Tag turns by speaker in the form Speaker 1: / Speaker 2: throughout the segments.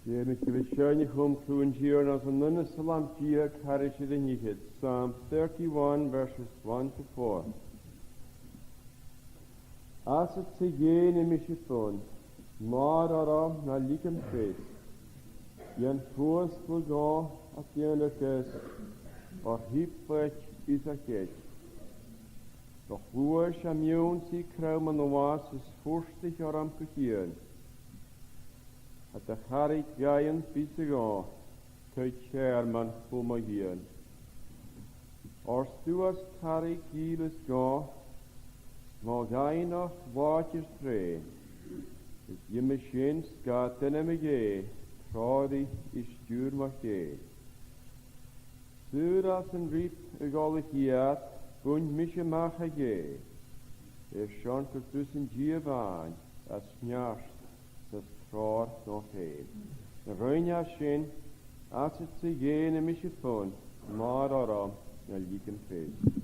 Speaker 1: Dear me give a shiny home to endure as an unsalam gia carriage in Yihid. Psalm 31 verses 1 to 4. As it se yen in Mishifon, mar ara na likem face. Yen fuas will go at the end of this, or hipwech is a gate. Doch woer shamion si kraum an oas is furstig or am kuchien. At the charig gaien bisago, tuit sherman fumagien. Or stuas charig giles go, small gainoch watjes tre. Is jimme shin skaten emige, trodi is stuurmach ge. Suras en riep egolig hiat, bund mische macha ge. Schon tussen giavan, as snjarst, das tror nog heen. De ruinja shin, as het se gene mische fun, maar aram, na liken feest.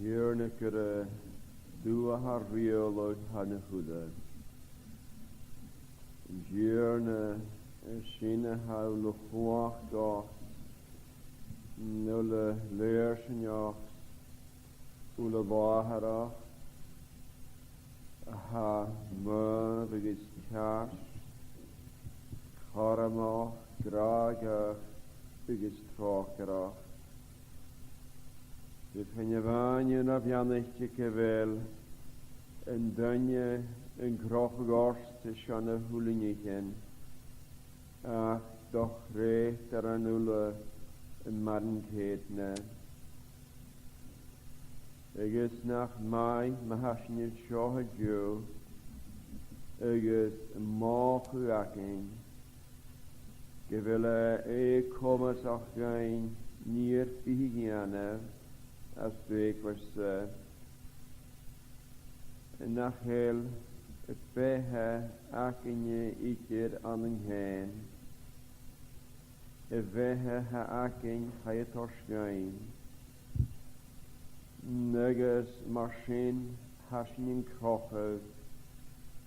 Speaker 1: Hearne kere dua har riolog hanne hude. Hearne Sine hou luchwach gach. Nulle leersen jach. Ule waharach. Ha me begis kars. Karamach. Gragach. Begis trakerach. Dit gaan je waanje na vjannechtje kevel. En dunje een grote gorst van de hoelinigen. Ach, doch recht er aan ule een marnketne. Ik is nach mij, maar has je schoge jo. Ik is een mooguaking. Gewille komme zag geen nier vigiane. Als ik was nachhel het behe akinje iker aan een heen. Vehe ha akin ga je torschijn. Neges machine hasjen kroche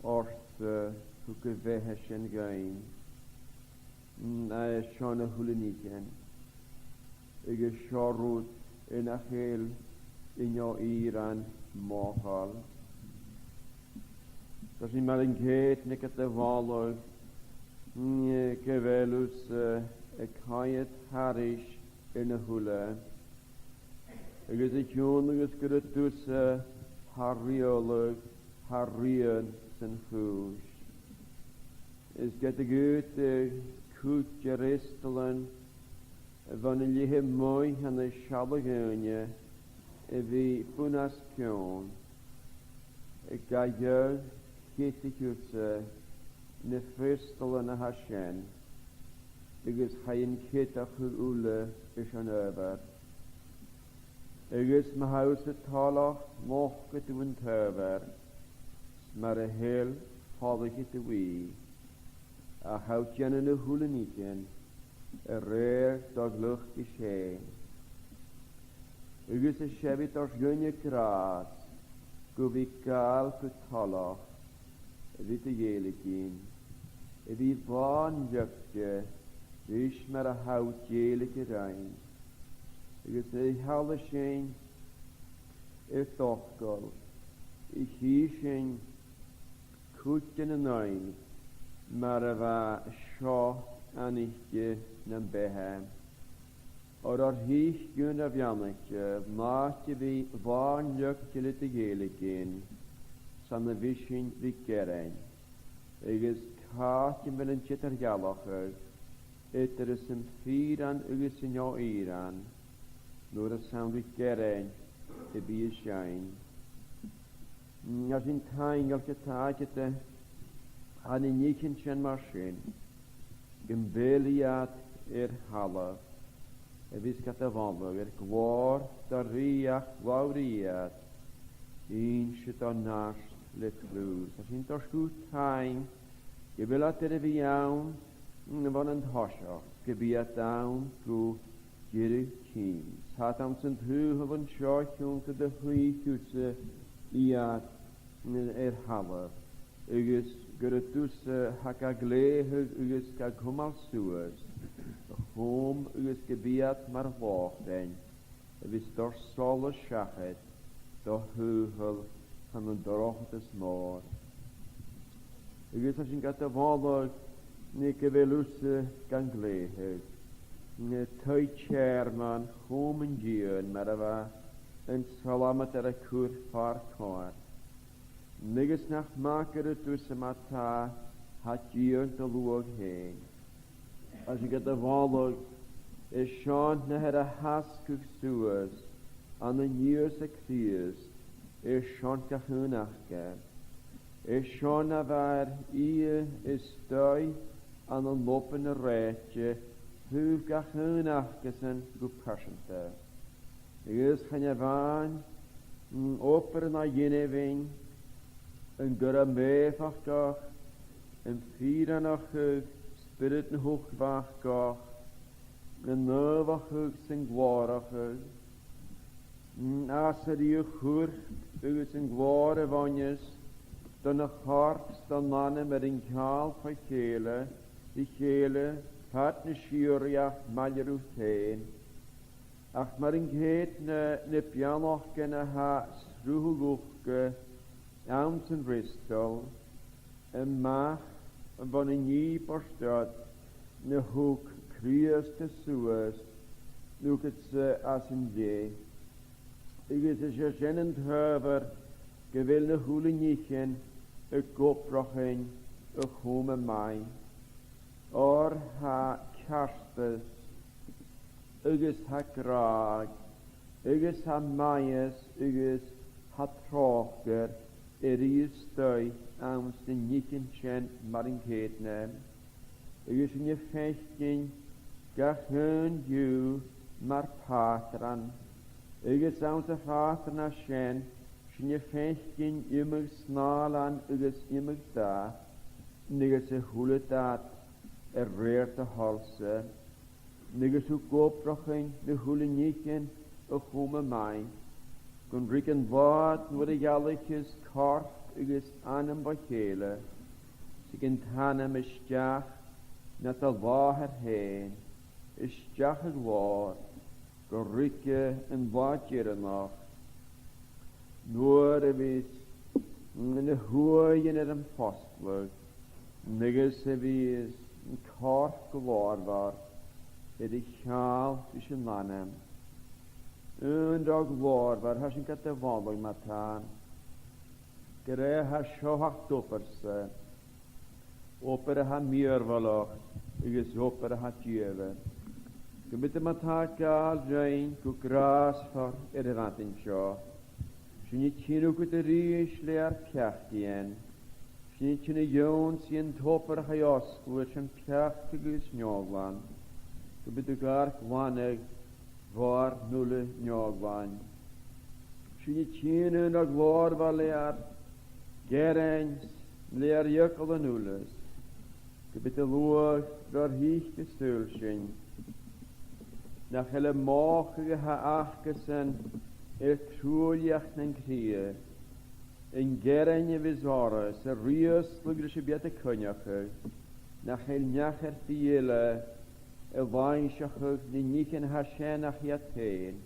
Speaker 1: orste hoeke vehe shen gain. Na schone huleniken. Ik is Shaor in achel in jouw Iran mohal. Dat is maar een geet, nik het de wallo. Kevelus ik ga het harish in de hule. Ik is het jongen geskuret tussen harriolog, harrien zijn huis. Is get de goede koetje ristelen. Wanneer je hem mooi aan de schabbegeunje, wie punas kjon. Ik ga je kittikutse, ne fristelen na Hashem. Ik is geen kittig ule is aan over. Ik is mijn huis het talach, mocht het doen over. Maar een heel hadden het wie. Houd je in de hule niet in. Reer dag lucht geschehen. Ugus is shebit als gunje kraas. Gubikaal kutalach. Witte jelikin. Wie waan jukje. Wish maar een hout jelike rein. Ugus is halle sheen. Ik tochgal. Ik hieshen. Kutjen en nein. Maar wa scha annichtje nan behe. Or hiech gun af jannetje, maatje wie waanjukje litte gelikin, san de vision wie keren. Ik is kaatje met een chitter galacher, er is een vieren uges in jouw Iran, door het san wie keren, te wie schijn. Als in taingelke taatje te, aan een nikentje machine, Gembeliat halle. Viskat de wandel, gloor, riach, glauriat. Inchit on naast, let loose. Als in toch goed time, gebelat er wie jaun, van een hosja, gebiat down, go, giri kien. Had aan zijn huge van schootjong te de huikutse, iat, halle. Ugus geretus haka glehe ugus ka kumal suers. Hom ugus gebiat mar wachten. Vis door solle schachet. Do hugel van een droogtes moor. Ugus als in gata wandel nike velus kan glehe. Ne tuitscherman hom en gien marava. En salamat er kur far kar. Nigus nach makere tussen mata had je te luog heen. Als je gaat de walog is Sean na het haskuk sues aan de nieuwse krius is Sean kachunachke. Is Sean na waar ie is stui aan een lopende rijtje hoe kachunachke zijn gepassende. Is gaan je waan oper na jeneving een gurameefachgach, een vierenachig, spiriten hoogwachgach, een neuwachig zijn gloorachig. As yr i'w chwrt ygys yn glor y fonyas, dyn y chorps dyn nanem yn cael fwy chele, I chele, pat na siwriach malrw tein. Ach mae'r ynghyd na pianoch gen y ha srwhwgwchge, awnt yn Bristol, y mach yn bon y ni borstad, na hwg crias dy sŵas, nŵg as yn dde. Ygys y sien yn hyfer, gyfel na hwyl yn nichen, y goprochen, y chwm y mai. Or ha carstys, ygys ha graag, ygys ha maias, ygys ha trochger, ystoi awns na nichen sien mar yn cedne. Ygys yn y ffechgyn, gach hyn yw mar patran. Ygys awns y patran a sien, sy'n y ffechgyn ymwg snalan ygys ymwg da, nygys y hwlydat, reir de halse, nigers hoe koopbrachen de hule nichen o chome mai, kon riken wat waar de jalliches kart ugis anem bachele, sig in tanem is jach, net al waher heen, is jach het waar, kon rike en wat jere nacht. Noor is in de hooi in het postelijk, nigers is yn corff glorfawr, i chael is yn lanem. Yn dog glorfawr, has yn gada folwg ma tan. Gyre ha siohach dwperse, oper ha myrfaloch, ygys oper ha diewe. Gymryd yma ta gael rhain gw gras ffor yr adyn sio. Sy'n i tynw gwyd yr eich le ar piach dien. Sy'n tyn y yw'n sy'n topar chai osgwyr sy'n piach tygys niogwan. Gybyd y gar gwaneg fawr nŵle niogwan. Sy'n tyn yn o glor fa le ar gerenys, le ar ygol y nŵles. Gybyd y lwag ro'r hych gyswyl sy'n. Na chael y moch ag y ha achgysyn trwyliach na'n cria. Yn geren y fysores, y rios lwgr sy'n biad y cynniochig, na chael niach fiele, y fain siochig ni nich yn hasien ach i atein,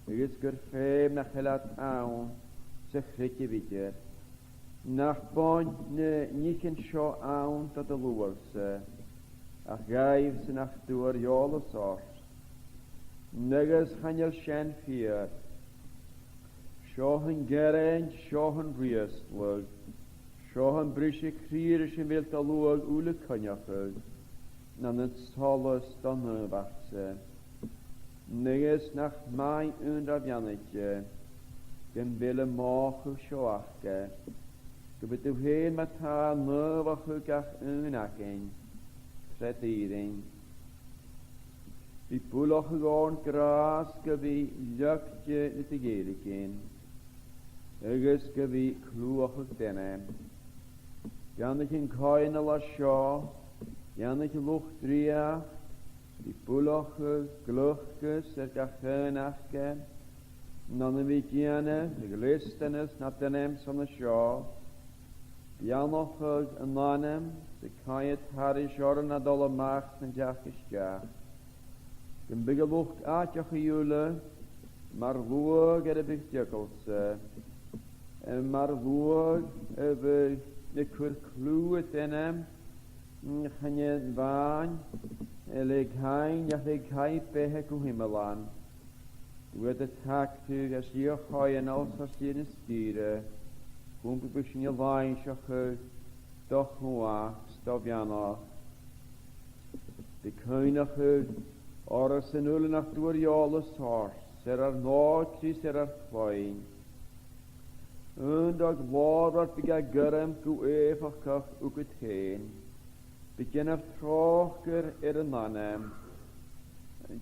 Speaker 1: ygys gyrffeim na chael at awn, sy'n chryc i fidyr. Nach bon nich yn sio awn dod y lwylse, ach gaif sy'n ach dŵr iol y sors. Nygys chanel sien ffyr, Siohan geren, siohan riestlwg, siohan brisig crir sy'n fel dalwag ule cynniochig, na'n yn solos dan nybachse. Nygys nach mai undaf ianigge, gen fel y moch o sioachge, gybyd yw hen ma ta nybachig ach unagin, tredeiring. I bwloch y gorn gras gyfi lygge nid y gerigin. Ygys gyfi clwach ag denem. Gan yn coen y la sio, gan yn lwch driach, i bwloch ag glwchgys gachyn achge, nan y fi gianne, y glystenys na denem son y sio, bianoch ag yn lanem, sy caet harri sior na dol y mach yn diach ys diach. Gyn byg y lwch atioch i ywle, mar lwag y byg diogolse, mar lwag y cwr clwyd enem, chynnydd fain, le cain, ach le cain behe gwhymelan. Dwyd y tactig as i o choi yn os as i'n ysgire, gwmp y bwys yn y fain siochyd, doch nhwach, stofianoch. Dy cynach oras yn ŵl yn ach dŵr iol y sors, ser ar nod cris ser ar chloen. Yn dag lor ar byg a gyrem gw efach ach wgwyd hen. Begin af trochger y nanem.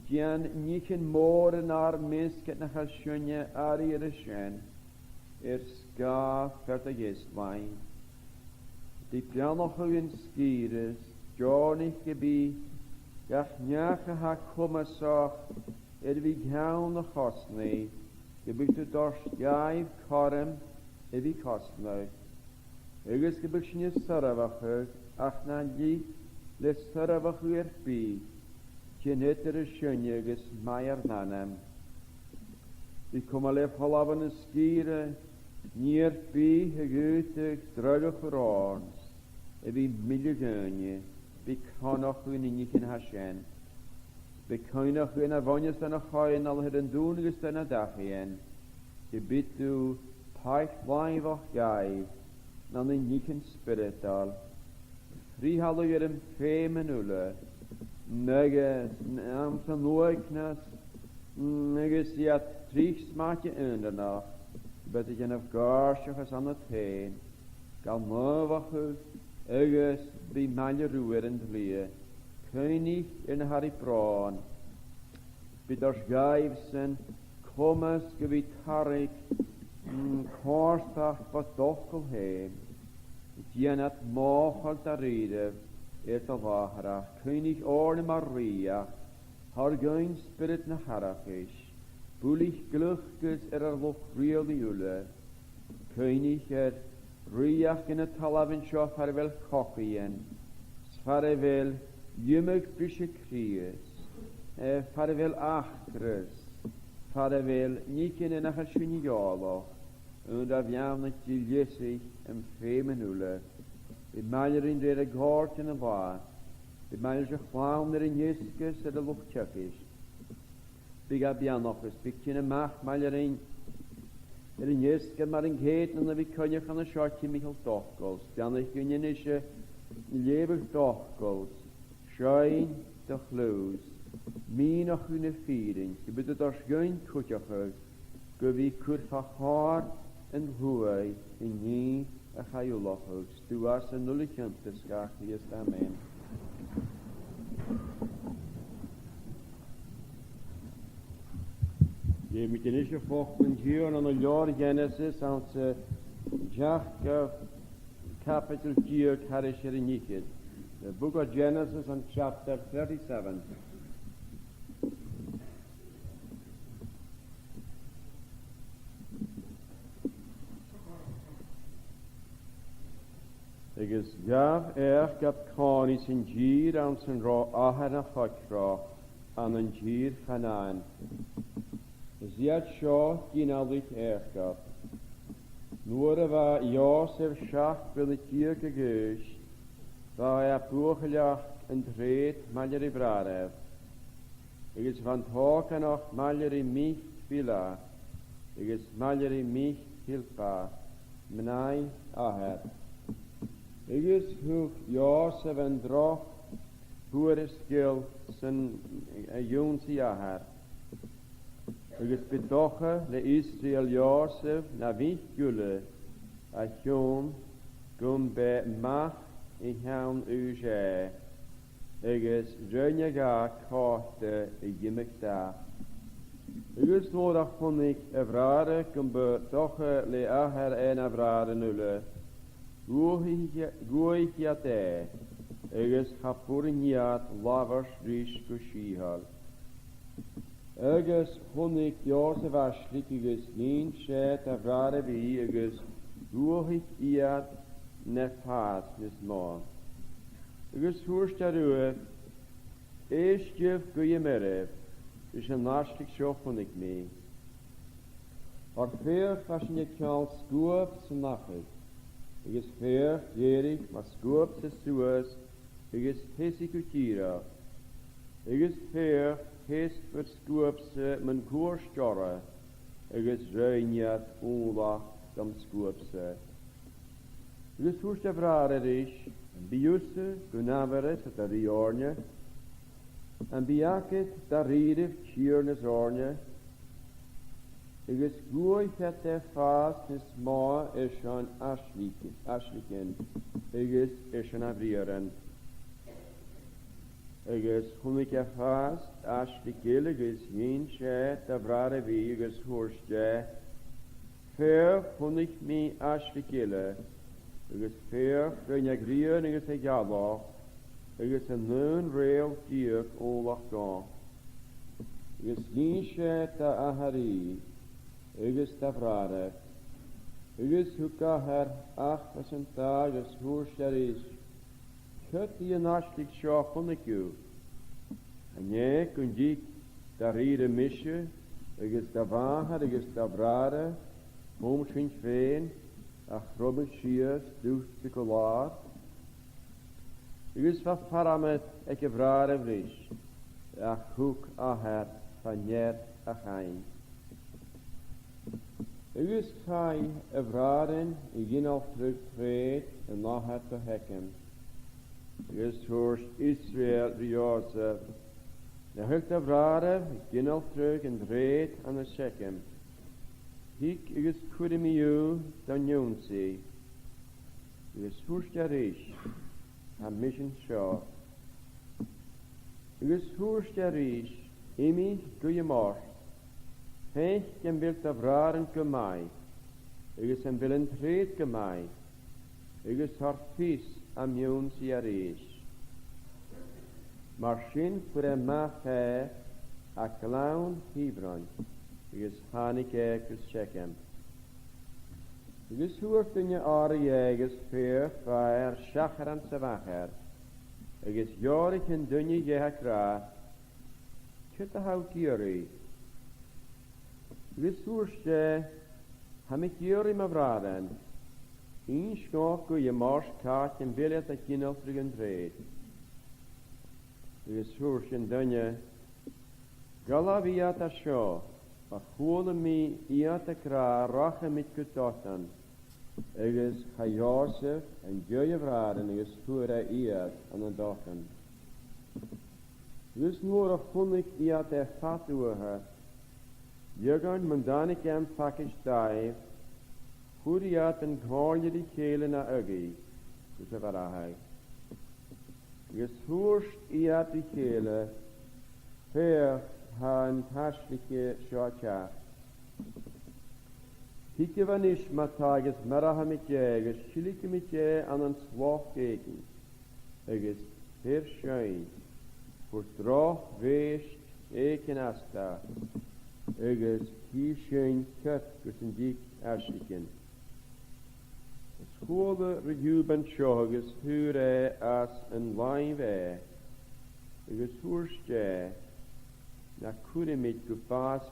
Speaker 1: Dian nich yn môr yn ar misg at na chael sionia ar i'r ysien. Sgaf ferd ag eswain. Di pianoch yn sgyrys, jornich gybi, gach niach a ha cwmasach, fi gawn y chosni, Gebig tu dorst gaib corem evi cosnau. Agus gebig sin saravachu ach na di le saravachu bi. Cynnydd y siynnu agus mai ar nanem. Di cwmale palaban y sgire, ni'r bi hygwtig drogach yr orns, efi miliogynnu, bi conach yn unig yn hasien. Bi coinach yn afonius yn y choen al hyd yn dŵn agus yn y dachien. Di bydw paich laif o'ch gaif, na'n unig yn spiritual. Frihalw yr yn ffeim yn ule, neges, am sy'n lwygnas, neges i at trich smaakje undernacht, bet ik in of garsjoch aan het heen, gal mowachus, eges bij mijn roer en vlie, könig in Harry Braun, bid als gaifsen, kommes gebied harik, korstach wat dokkel heen, dien het mochel te reden, te wahrach, könig Orne Maria, haar gein spirit na harachish, bulich gluchges loch riel die ule, könig riach in het talavin schof haar wel kochien, svare wel jumig frische kries, fare wel achtres, fare wel niken en achar schwinigoloch, und aviam die jesig en femen ule, de meilerin der gort in de waar, de meiler chlawn er in jesges de luchtchakis. Big abianochus, big kine macht meilerin er in jesges maar in geten en we kunnen gaan een shortje michel dochgels. Dan ik kun je nische levig dochgels, schein de gloos, mi nog hun viering. Je bent het als geen kutjachus, go wie kurfach haar en hoei in nie a chayulachus. Du was een nullichentes gach, die is amen. Je moet je niet gevochten hier aan de jaar Genesis aan het Jack capital 4 Karisheriniket. The book of Genesis on chapter 37. Ik is gaf gaf konis in gier aan zijn ro aher na fakra aan een gier Canaan. Ziad sio ginalig gaf. Noor wa Josef schach wil ik hier gegeus. Waar boegelijk en dreed maljeri brarev. Ik is van hoken nog maljeri mich villa. Ik is maljeri mich hilpa. Menai aher. Ik is hoek Josef en droch boereskil zijn jonsie aher. Ik is bedoche le Israel Josef na wichtjule a jom gum be mach in haun uje. Ik is rönjaga korte jimmig da. Ik is nodig vond ik evrade gum bedoche le aher en evrade nulle. Goeie jate. Ik is hapurniat lavers rish kushihal. Agus hunnig Josef ashlik agus yin shet avrade vi agus ruhig iad nefas nisma. Agus hurst arue eesjef goeie merev is een ashlik shof hunnig me. Ar feer fashin je kjal skuop se nachig. Agus feer jerig ma skuop se suas agus hesik utira. Agus feer Hest verskoopse men koorstjorre, agus reiniat ola dam skoopse. Dus hoest de vrare rish, biusse, gunavere, het a riorne, en biaket da ridev tjiernes orne, agus gooi het de fast nis ma an ashliken, agus an avrieren. Agus hunnig fast ashlikil agus yin shet avrare vi agus horste. Fer hunnig mi ashlikile. Agus fer gynja grien agus e jalo. Agus en nun reel diek olach gan. Agus yin shet ahari. agus da bhráda, agus thucáthar ach as an tá agus thuairstear is, chut í an aislig seo chuniciú, a né chun díc da ríre mise, agus da bháthar agus da bhráda, móm sin féin, a chrobal sias dúchta go lár, agus fa paramet ag a bhráda bhrís, a chuc áthar fa néir a chain. Agus chain a bhrádan I ghinál trug tréad a náthart a hecem, agus thuairt Israel riorsa, na thucht a bhráda ghinál trug an tréad an a secem, hic agus cuidimiú da nionsaí, agus thuairste a rís, a mission seo. Agus thuairste a rís, imi go I mort, féich gan bhfuil a bhrádan go mai, agus an bhfuil an tréad go mai, agus thar fís a nionsaí a rís. Mar sin fuair a maith a glán Hebron, agus hánig agus Shechem. Agus thuair dunne ára agus fér fear seachar an sa bhachar, agus jóric an dunne dhéthe crá, chut a hau giori. Agus thuairste, ha mi giori ma bhrádan, un scóch go I mars cát an bhiliad a ghinál trug an tréad. Agus thuairste an dunne, gala bhíad a seo, a chuala mi iad a crá racha mit go dotan, agus cha Iosef an gioy a bhrádan agus thuair a iad an an dochan. Agus nuair a chunig iad a fatúathe, dheagan mandánig am package daibh, chuair iad an gháirne di chéile na agaí, gus a bharathag. Agus thuairst iad di chéile, fér han tasliche shotcha. Hikke van ish matages marahamike agus shilikimike an an sloch gegen. Agus her schein. Voor droch weest eken asta. Agus ki schein kut gus en dik ashiken. Schole rejuben shogus hure as en live. Agus hoerste. Na cuirimid go bás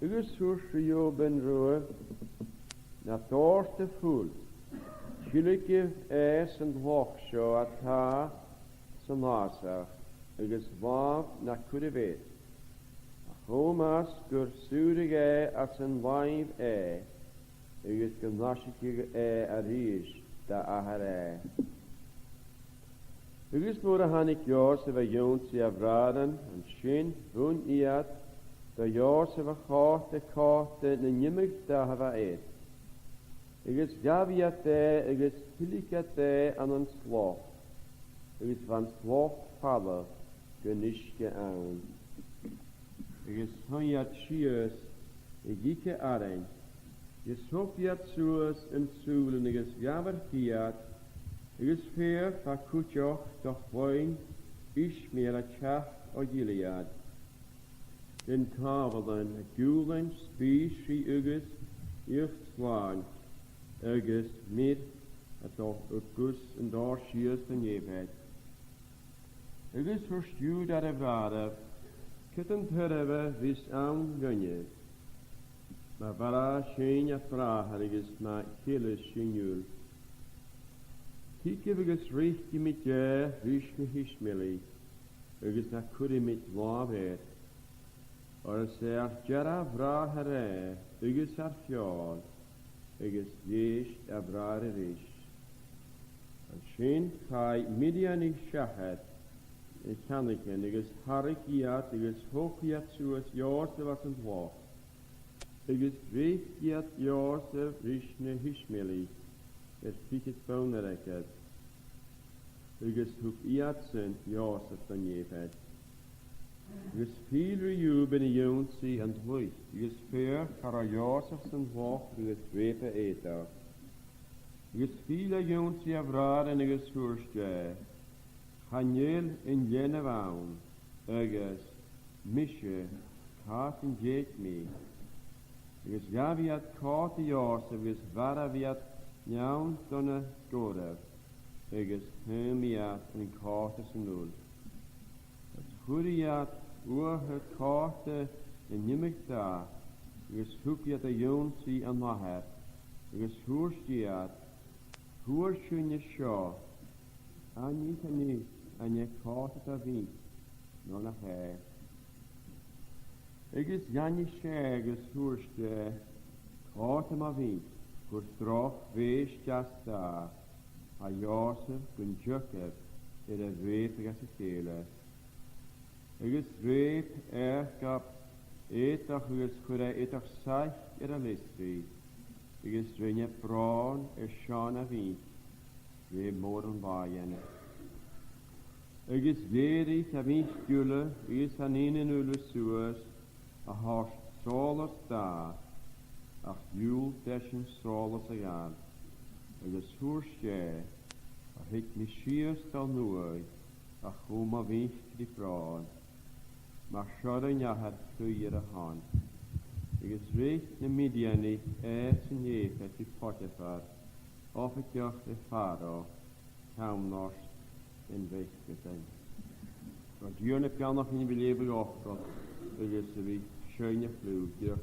Speaker 1: Agus thuairtrío ben ruah, na dóirta fúl, siúlagh san dhlách seo atá san lásach, agus bháb na cuirimid. A chomas gur súrigh as an laimh agus go náisiigh a ríis da ahar Agus nuair a tháinig Iosef a dhéonsaí a bhrádan an sin bhún iad do Iosef a cháta na nimig da hafa Agus gabiad agus hilicad an an sloch, agus van sloch falla go nisce ann. Agus thoniad sios I gíce arain, agus thopiad suas an súlan agus gabar fiad, agus fér fa cúteoch do chloin Ishmael a teach o Gilead. Den tábhalan a gúlain spís sí agus íocht sláin, agus mid a do gus an dár sios an ébhead. Agus thuirstiúd ar a bhráda, cit an tuirbhe vis am gunne. Ma bhara sin a fráthar agus ma chilas sinúl. Tícibh agus riachti mit rís go Ishmaelí, agus na cuirimid lábhéir. Or ar deara bhráthar agus ar fiáil, agus dhéist a bhráir a rís. An sin chai midianig seachad, I Canachan agus Harik iad agus Hochiad suas Iosef as an dhlách. Agus réichiad Iosef rís na Ishmaelí, ficit bónar agad. Agus thug iad sin Iosef don ébhead. Agus fílri júb in a dhéonsaí an dhlúis, agus fér char a Iosef san dhlách agus répa éta. Agus fíl a dhéonsaí a bhrádan agus thuairste, Chanel in dhéanamh ann, agus Mishe, hat in jeet me. Agus gaviat caught the horse, agus varaviat nyaun donna gorev, agus humiat in caught in nul. As huriat het caught in nimig da, agus hukiat a yon si an mahet, agus hurstiat, hurshunya shaw, Annie, and ye caught it a vink, none a hair. Agus Janny Shagus hurste, caught him a vink, for strof vees just da, a Joseph gun Jacob, a rape as a kele. Agus rape gap, etach agus chure etach saich a listri, agus drinje braun Sean a vink, we more on baien. Agus verig a vink skule, is an in ulle suas, a harst solas da, ach jul deschen solas a gan. Agus húrste, a hik mi sias tal nuai, a chum a vink di braun. Mar shodden ja het tuier a han. Agus recht na midianig sin jefet i Potifar, of ik jacht e faro, kaum norst in weggetijn. Want jullie kan nog in beleven offeren, dus we schöne vloeg.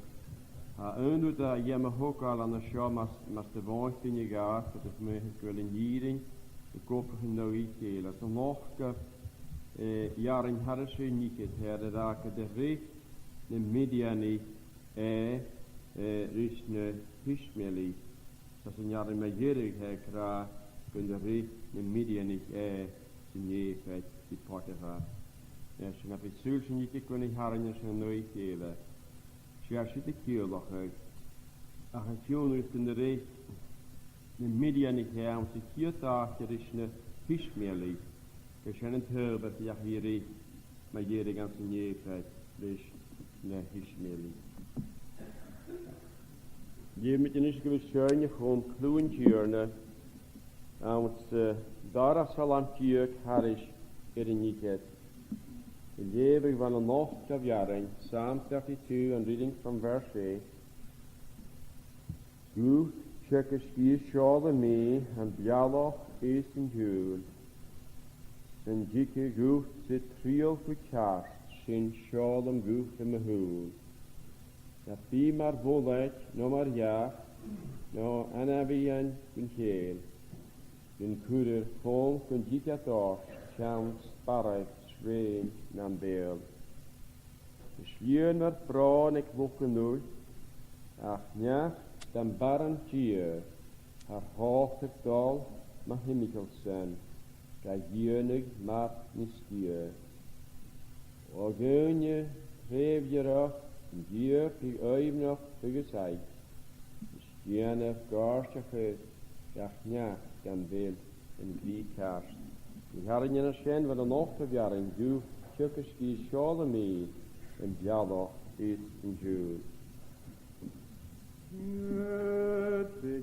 Speaker 1: Ha doet dat je me ook al aan de show mas de woord in je gaat, dat is me wel in jiering, de koper in de weekend. Als er nog jaren hadden ze niet het herde raken de recht, de media niet, is ne Ishmaeli. Dat is een jaren met jirig hekra, kun de recht, de media niet, zijn jeefheid, die Potifar. Ja, ze hebben het zullen niet kunnen haren zijn nooit gelen. Ze zit de kielog uit. Ach, het jongen is in de recht. De media niet her, om zich hier te achter is een Ishmaeli. Ze zijn het herbert, ja hier recht. Maar hier de ganse jeefheid, dus een Ishmaeli. Je moet je niet schön gewoon kloentjurne. Want daar als al aan tjuk haar is niet het. De leven van een nacht of jaren, Psalm 32 and reading from verse 8. Goed, check is hier schade mee en bjaloch is in jul. Zijn dikke goed zit triel verkaast, zijn schade goed in mijn hoel. Dat die maar volet, no maar ja, no anabian kun heel. Den kuder vol kun dikke dorst, chans sparret. Schwein nam beel. De schjeuner braun ik woeken nul, ach ja, dan barren tier, haar hoog het dal mag himmikels zijn, ga jeunig maar niet stier. O geunje, treef je af, en dier die oeim nog vergezeit. De schjeuner gaarstje geut, ach ja, dan beel en die kaarst. Ik had in een schijn van de nacht of jaren, du tjukkes die schade mee, en bjaloch is in jul. Het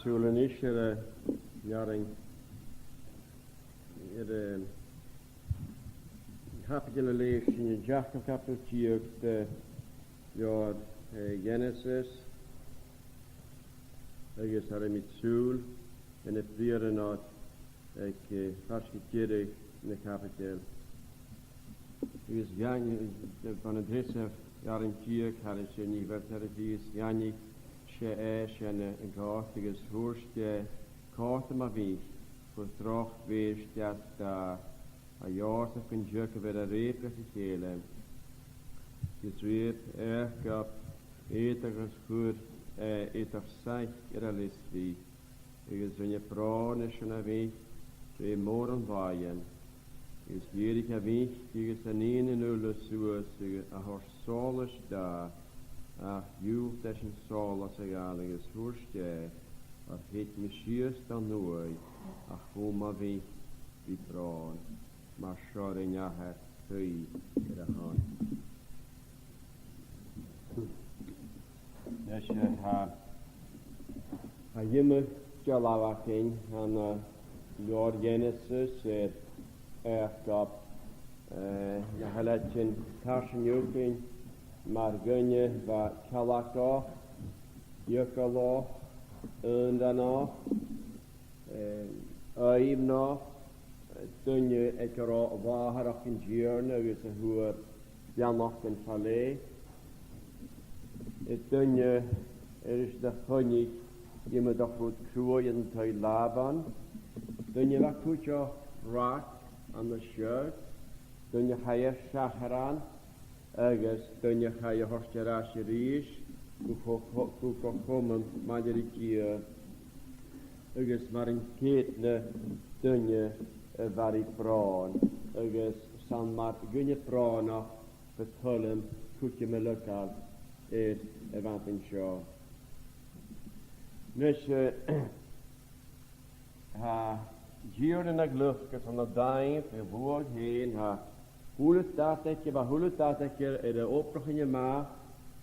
Speaker 1: Súlan is jaring capital leis in Jack capital tiog de jaar Genesis agus ar mit súl en het weer not ek farskitierig in capital is gang van het dresse jaring tiog had is nie verterdies jani she en gaart is voorste kaart maar wie voor droog wees dat a jaar te kun jukken weer een reep geschielen. Dus weer gab eters goed eters zij realist wie. Ik is een je praat is een weg twee morgen waaien. Is jedig een weg die is een ene nulle zoals a horsoles daar. Ach juw des een soles egalig is voorste. Ach het Messias dan nooit. Ach kom maar weg wie praat. Maar Shaor in jaher hui in de hand. Dus je ha jimme jalawaking aan Lord Genesis gab je haletjen tarsen juking maar gunje wat kalaka jukalo undana aimna dunne ek waharach in Gierne agus a huar bianach in Falais. Het dunne is de hunnig die me doch goed kroeien te Laban. Dunne wat kutja raak aan de shirt. Dunne ga je shacharan agus dunne ga je horsterasje ries. Kuko komen majoritie agus maar een keetne dunne var i prawn agus san mar gunne prana betullen kutje me lokal evantin sjo. Dus ha gieren ag lufket van de dain woord heen ha hulet datetje de oprogje ma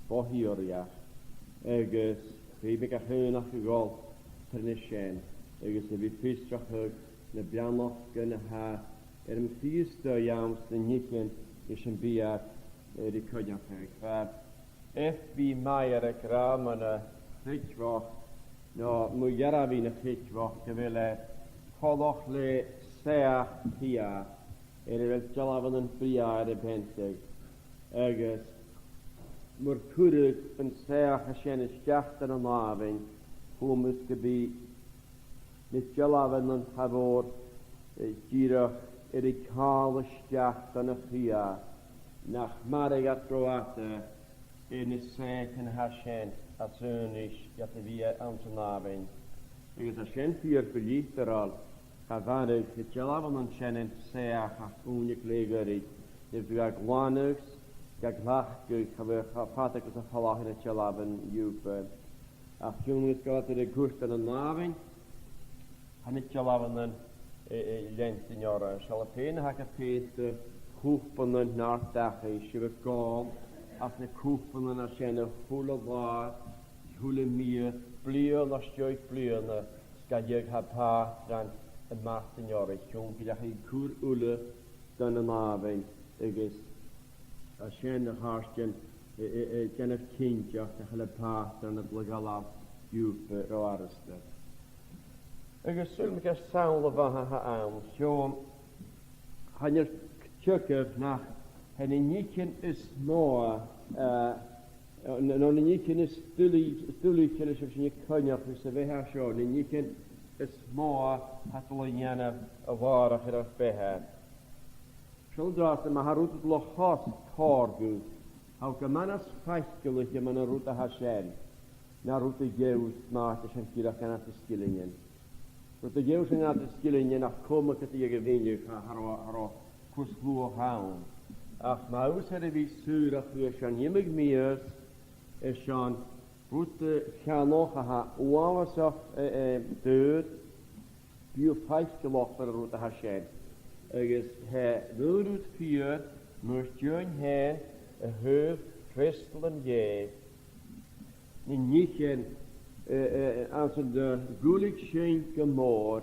Speaker 1: voor hier ja agus heb ik a heunach gegol pernishen agus de vistrach de bianach gunne ha een fieste jams de nikken is een biat die kudjafek. F.B. Meyer ek ramen hitchwach no mujaravin hitchwach gewille koloch le seach pia wel jalavan een pia de pentig agus mur kurig een seach hashen is jacht en aving hoe moest gebied Niet jalavan een havor gira kale stjacht en chia nach marigat roate in is seken hashen asunish dat via antenaving. Ik is een vier verliefd al. Gavarig het jalavan een schenen seach unik legerit. Je via gwanux gaglach gaat ik het halach in het jalavan jupe. Ach jongens gaat de gust en naving. Han het jalavan een lent in jaren. Salapene hakapete hoepen naar dag is je gaan. Als de koepen en schenen volle waar, volle meer, blieën als je blieën, ska je hapa dan een maarten jaren. Jong dat je koer ulle dan een avond. Ik is als schenen hartjen, ken het kindje dat je pa dan het legalaf jupe roarste. Ik is zullen we samen van haar aan. Jong, han je tjukker naar en in nieken is mooi. In nieken is stulie kennis of je konja voor ze weer zo. In nieken is mooi. Het alleen een ware geraf bij haar. Zodra ze maar roet het lochas targu. Hou ke manas feitgelig je man een route hashen. Na route jeus maart is een kira kan het skillingen. Route jeus kan het skillingen nach komen dat je gewinnen haar kusvloer houden. Ach maus hadden we surach weer shan jimmig miers shan route chanoch ha wawas of deur bio feitgeloch voor de route hashen. Agus he wildoet vier moest join he a hoof christelen je. In nichen als de gulik sin gemór.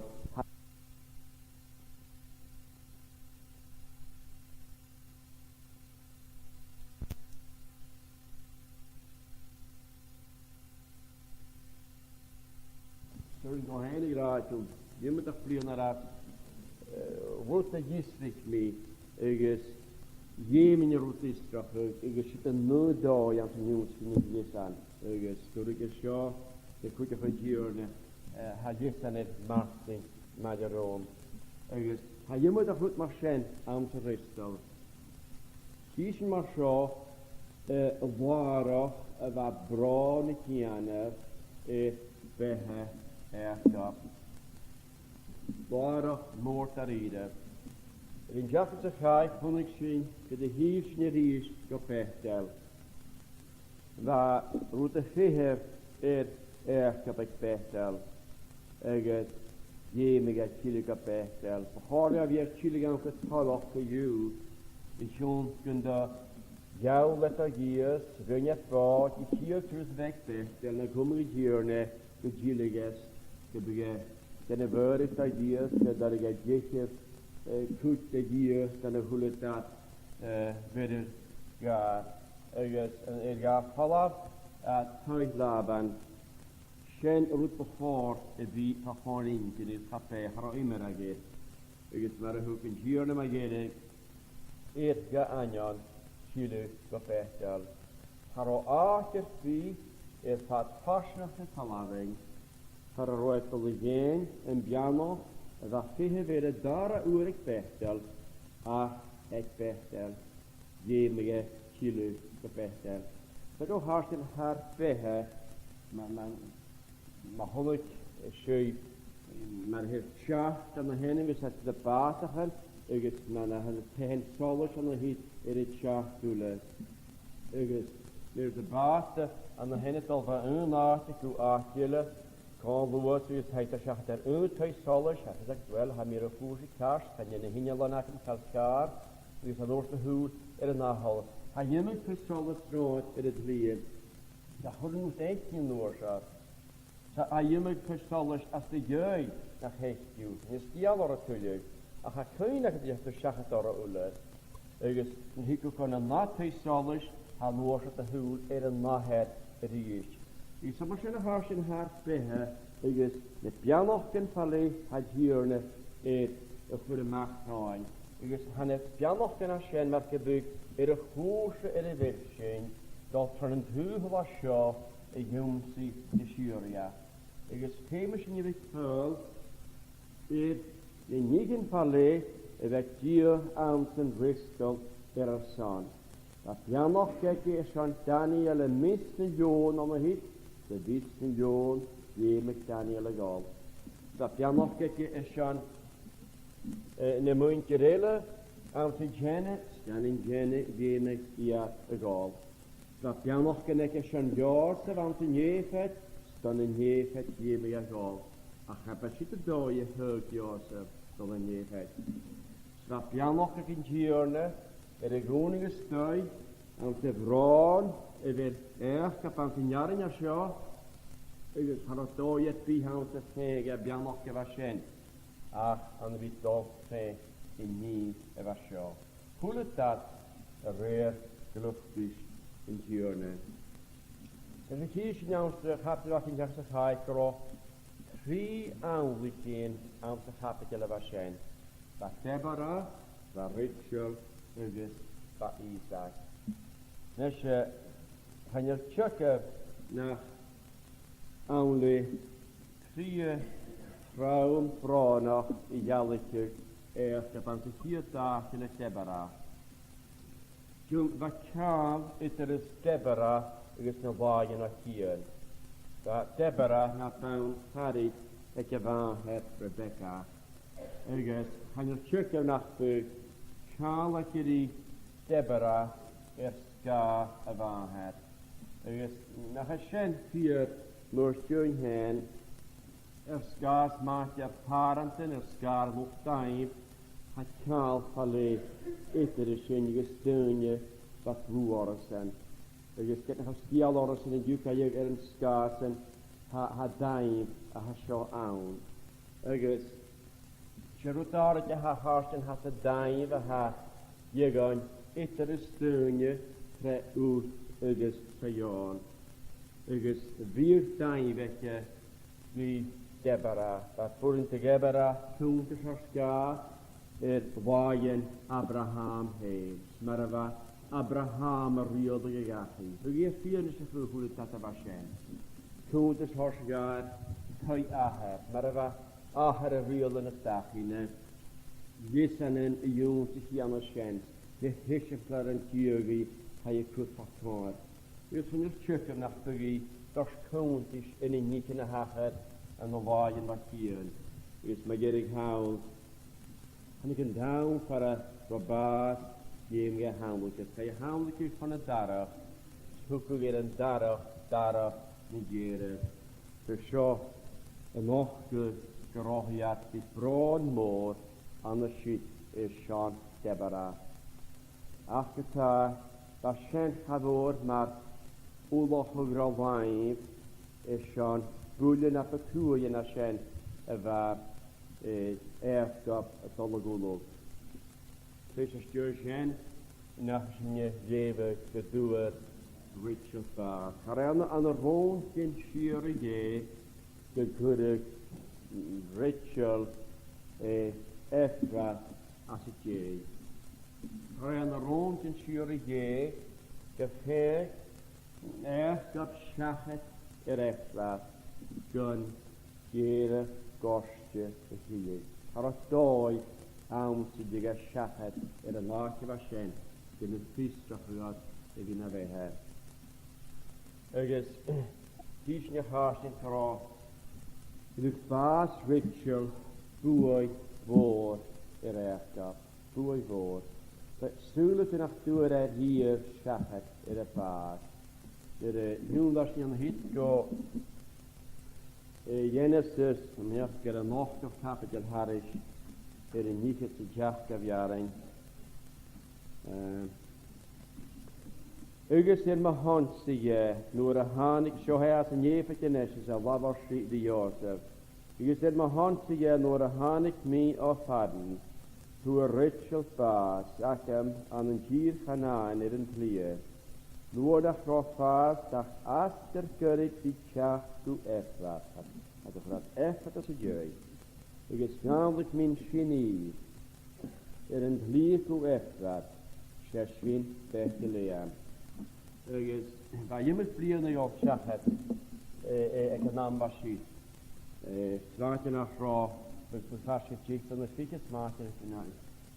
Speaker 1: Sorry, nog heilig raad, je moet toch vliegen naar dat. Wat de district mee, is Jemen rotistrach, is het een nooddaai aan de nieuws van de jesaan, is door ik zo de goede verdienen, had jesaan het marketing met de room, is hij je moet toch goed maar zijn aan te rusten. Kies maar zo, waar wat bruine kinderen, bij Erkap. Waar moortaride. In Jacques Gaai vond ik zien dat de hielsje ries gepechtel. Waar route veer Erkap ik pechtel. Het jemige chile gepechtel. Verhoorde weer chile aan het talach gejuw. Ik schon kunde jouw lettergiers, run je fout, je hier terug wegpechtel. Dan kom ik hier naar de chiliges. Den word ideas dat ik jeetje goed ideas dan een goede dat verder gaat. Er gaat vanaf het laban. Geen roet behoor wie verhoring in het café haar immer ageert. Ik het maar hoe kun je hier maar geren. Eet ga aanjan chile gepechtel. Haar achter wie had vast nog de talaving. Voor een rood collegeen en piano, dat vijf weer daar ik pechtel, ik pechtel, jemige chile gepechtel. Dat ook hartstikke hard vijf, maar honderd schijf, maar het schaft aan de henen, we zetten de paarden, ik is maar naar het tegen solus aan de hiet in het schaft doelen. Ik is weer de paarden aan de henen al van een nacht, ik doe achtjelen. Kan woord is hij te zeggen dat hij zal is. Hij zegt wel, hij meer een voerse kaars, kan je een hinjel naar hem kalkaar, wie is een oorste hoed in een nahal. Hij jemmet hij zal het stroot in het lied. Dat hoort moet echt niet doorzat. Hij jemmet hij zal is als de jeugd naar hecht duwt. Hij is die al het toejucht. Ach, hij kun je niet te zeggen dat er ulet. Dus hij kan een nat hij zal is, hij loort de hoed in een nahet riest. Ik zal maar zijn haars in haar spehe. Ik is de pianochen valle had hierne voor de macht gaan. Ik is han het pianochen als zijn maar gebukt een goede in de wegschijn. Dat van een heuvel was zo een jongsie de Syria. Ik is chemisch in je vuil. De negen valle werd hier aan zijn ristel der zon. Dat pianochen is van Daniel een minste joon aan de hit. De wisten joon, je met Daniel legal. Dat piano kijken is schon een muntje rille, aan te jenne, staan in jenne, je met ja legal. Dat piano kijken is schon jaarse, aan te neefhet, staan in neefhet, je met legal. Ach, heb je zitten door je heug jaarse, staan in neefhet. Dat piano kijken jerne, de groningen stui, aan te vrouwen. Ik werd erg kapot in jaren of zo. Ik had het door je tweehouden tegen Bianocke was zijn. Ach, en wie toch zei in niet was zo. Hoe het dat reer gelukkig in Tjörne. En ik kies nou had wat in dat hij kroeg. 3 aanwijzingen aan te kapitelen was zijn. Wat Deborah, wat Rachel en dus wat Isaac. Dus gaan je checken naar alle 3 vrouwen, vrouwen in jalletje eerst van de 4 dagen in Deborah. Toen wat kwam is er Deborah, is naar waar je naar hier. Dat Deborah naar van Harry dat je van hebt Rebecca. En gaan je checken naar de schaaletje die Deborah eerst ga van het. Nach een schijn 4 moesten heen. Skaars maakt je parenten, skaar moet time. Het kaal valle itere schijnige steunje wat woorden zijn. Je kent nog stialoren in de juka je skaarsen. ha daib a ha sio awn. Agus, siarwydar ydych ha harsyn ha sa daib a ha iegon eiter ystwynnu tre wrth agus traion. Agus fyr daib eich fi debara. Ba bwrn te gebara cwnt ys orsga waien Abraham hees. Mar yfa Abraham yr riodd y gachu. Fy gyda ffyr nes y ffwrdd tata fa sien. Cwnt ys horsgar tai aher. Mar yfa aher y riodd yn y dachine. Giesanen y yw'n sy'n chi am y sien. De hysgiflar yn gyögi ha y cwrt factor. Ys hwn yw'r tjöcym nach bygi dos cwnt is yn y nid yn y hacher yn y waien fa chion. Ys mae gerig hawl. Han ik een down voor een robaat, die me handelt. Ga je handelt van een darach, zoek ik een darach, negeren. Dus zo een nog gerochiat die brood moor aan de shit is Sean Debara. Achter dat schijnt gehoord, maar oorlog gegroeid is Sean boelen op de koeien als schijnt waar. Erfgab het alle gulog. Dus als je zijn, nach je leven gedoer, Richard vaar. Karana aan de rond in Shirige, de goede Richard Efra als het je. Karana rond in Shirige, de veer, Erfgab schachet Efra, gun, jere, gosh. Ar o doi awn sydd wedi gael siached y lach efo sien dyn nhw'n ffistroch ygod y gyna fe her. Agus, dys ni chas yn tro ydych bas Rachel bwy fôr yr eachgaf, bwy fôr. Sŵlwyd yn ach dŵr hir siached y bas. Nhw'n ddys ni yn hyd go Genesis, my have got a knock of capital Harish, in Niket to Jack of Yaring. Ugus in my hunt, see, nor a hanik show house and ye for Genesis, a lava street the Joseph. Ugus in my hunt, see, nor a hanik me of Haddon, to a ritual fast, Akem, and in Gir Hanan, it in clear. Lord of Rofas, that after Gurrit the Chach to Efrat. At the Frat Efrat as a joy. Ik is namelijk mijn genie. Een lief to Efrat. Shashwin Bethlehem. Ik is, waar je met vliegen naar op Shachet. Ik heb naam Bashit. Smaakje naar vrouw. Ik ben vast gechicht van de fietje smaakje.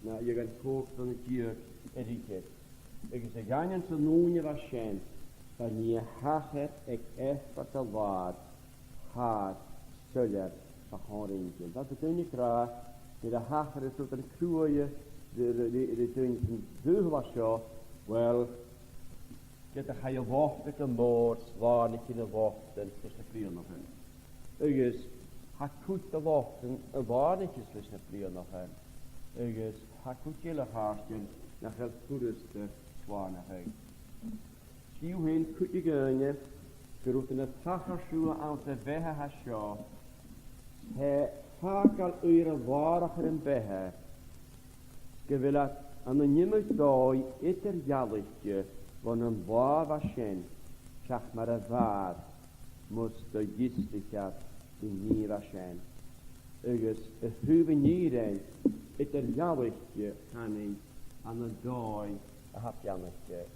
Speaker 1: Nou, je gaat koken van het dier. Etiket. Ik is een gangen te noemen was shen. Van je hachet ik Efrat al waard. Haat. Söljer van Horingel. Dat betekent graag dat de hager is tot een kroeien, de deugd was zo, wel, dat ga je wachten te moord, waar niet in de wachten, is de vliegen nog hen. Dus, ha goed te wachten, waar niet is de vliegen nog hen. Dus, ha goed jullie haarsten, naar het goedeste zwaar naar hen. Schieuw heen, goed je geunen, geroepen het hagerschuwen aan de wege hasjo. He fakal ure warach yn behe. Gyfelad an y nimmer doi ydyr ialichtio von yn waf a sien. Siach mar y fad mwys dy gysdichad i nir a sien. Ygys y hwf y niren ydyr ialichtio hanning an y doi a hap ialichtio.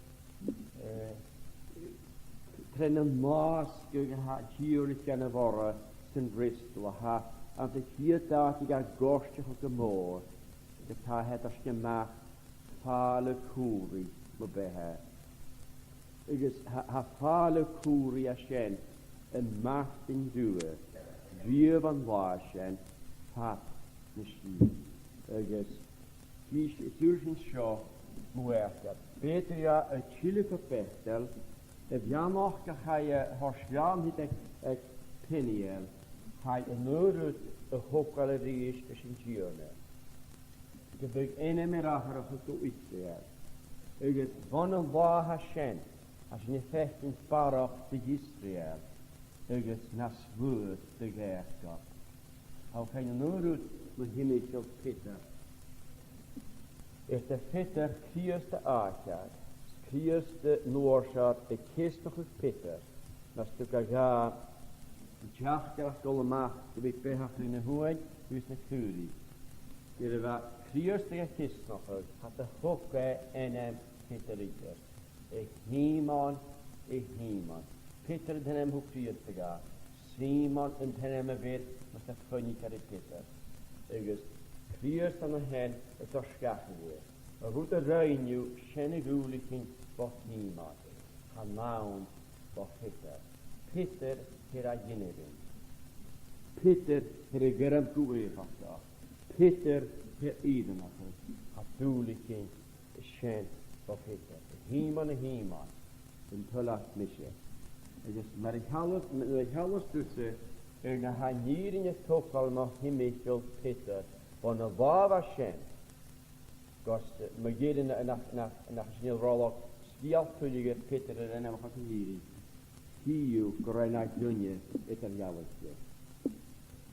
Speaker 1: Tren yn mas gyda ha giwr gan y fore yn Bristol a ha am dy hir dat i gael gorstach o gymor dy ta het as gemach fale cwri mo behe ygys ha fale cwri a sien yn macht yn dŵr fyr van wasien pap nysgu ygys ysgwrs yn sio mwergad beter ja y chilif o bethel Vianoch gahaie horsvian hit ek peniel hai enurut a hokaleries is in gione. Gebug ene meracher of to Israel. Uget van een wa Hashem as je vecht in Parach te Israel. agus na svúd de gaiachgap. Há chain an úrút mo himimiisiil Peter. De Peter críosta áteag, críosta nuairsead céistach Peter, nas tu a gá teachgeach go amach go bhí béthach na huaid hús na cúri. Gyda fa críosta céistach hat a hwca Peter Iker. Híman. Peter yn tenem hw críosta gá. Simon yn tenem a bit mas a chynnig ar Peter. Agus críosta an a hen y torsgach yn gwir. A hwt a rhainiw sienna gúli cyn bot híman. Ha nawn bot Peter. Peter hyr a gynefyn. Peter hyr a gyrram gwyfach. Peter hyr iddyn achos. Ha dúli cyn sien bot Peter. Híman yn tolach misio. Agus mar I halas dwse na ha nírin tokal ma himimiisiil Peter van a bhá sin. Gos ma géidir nach sinil rálach scialtúige Peter ar enam cha níri. Hiú go raibh na dunne ar jalasge.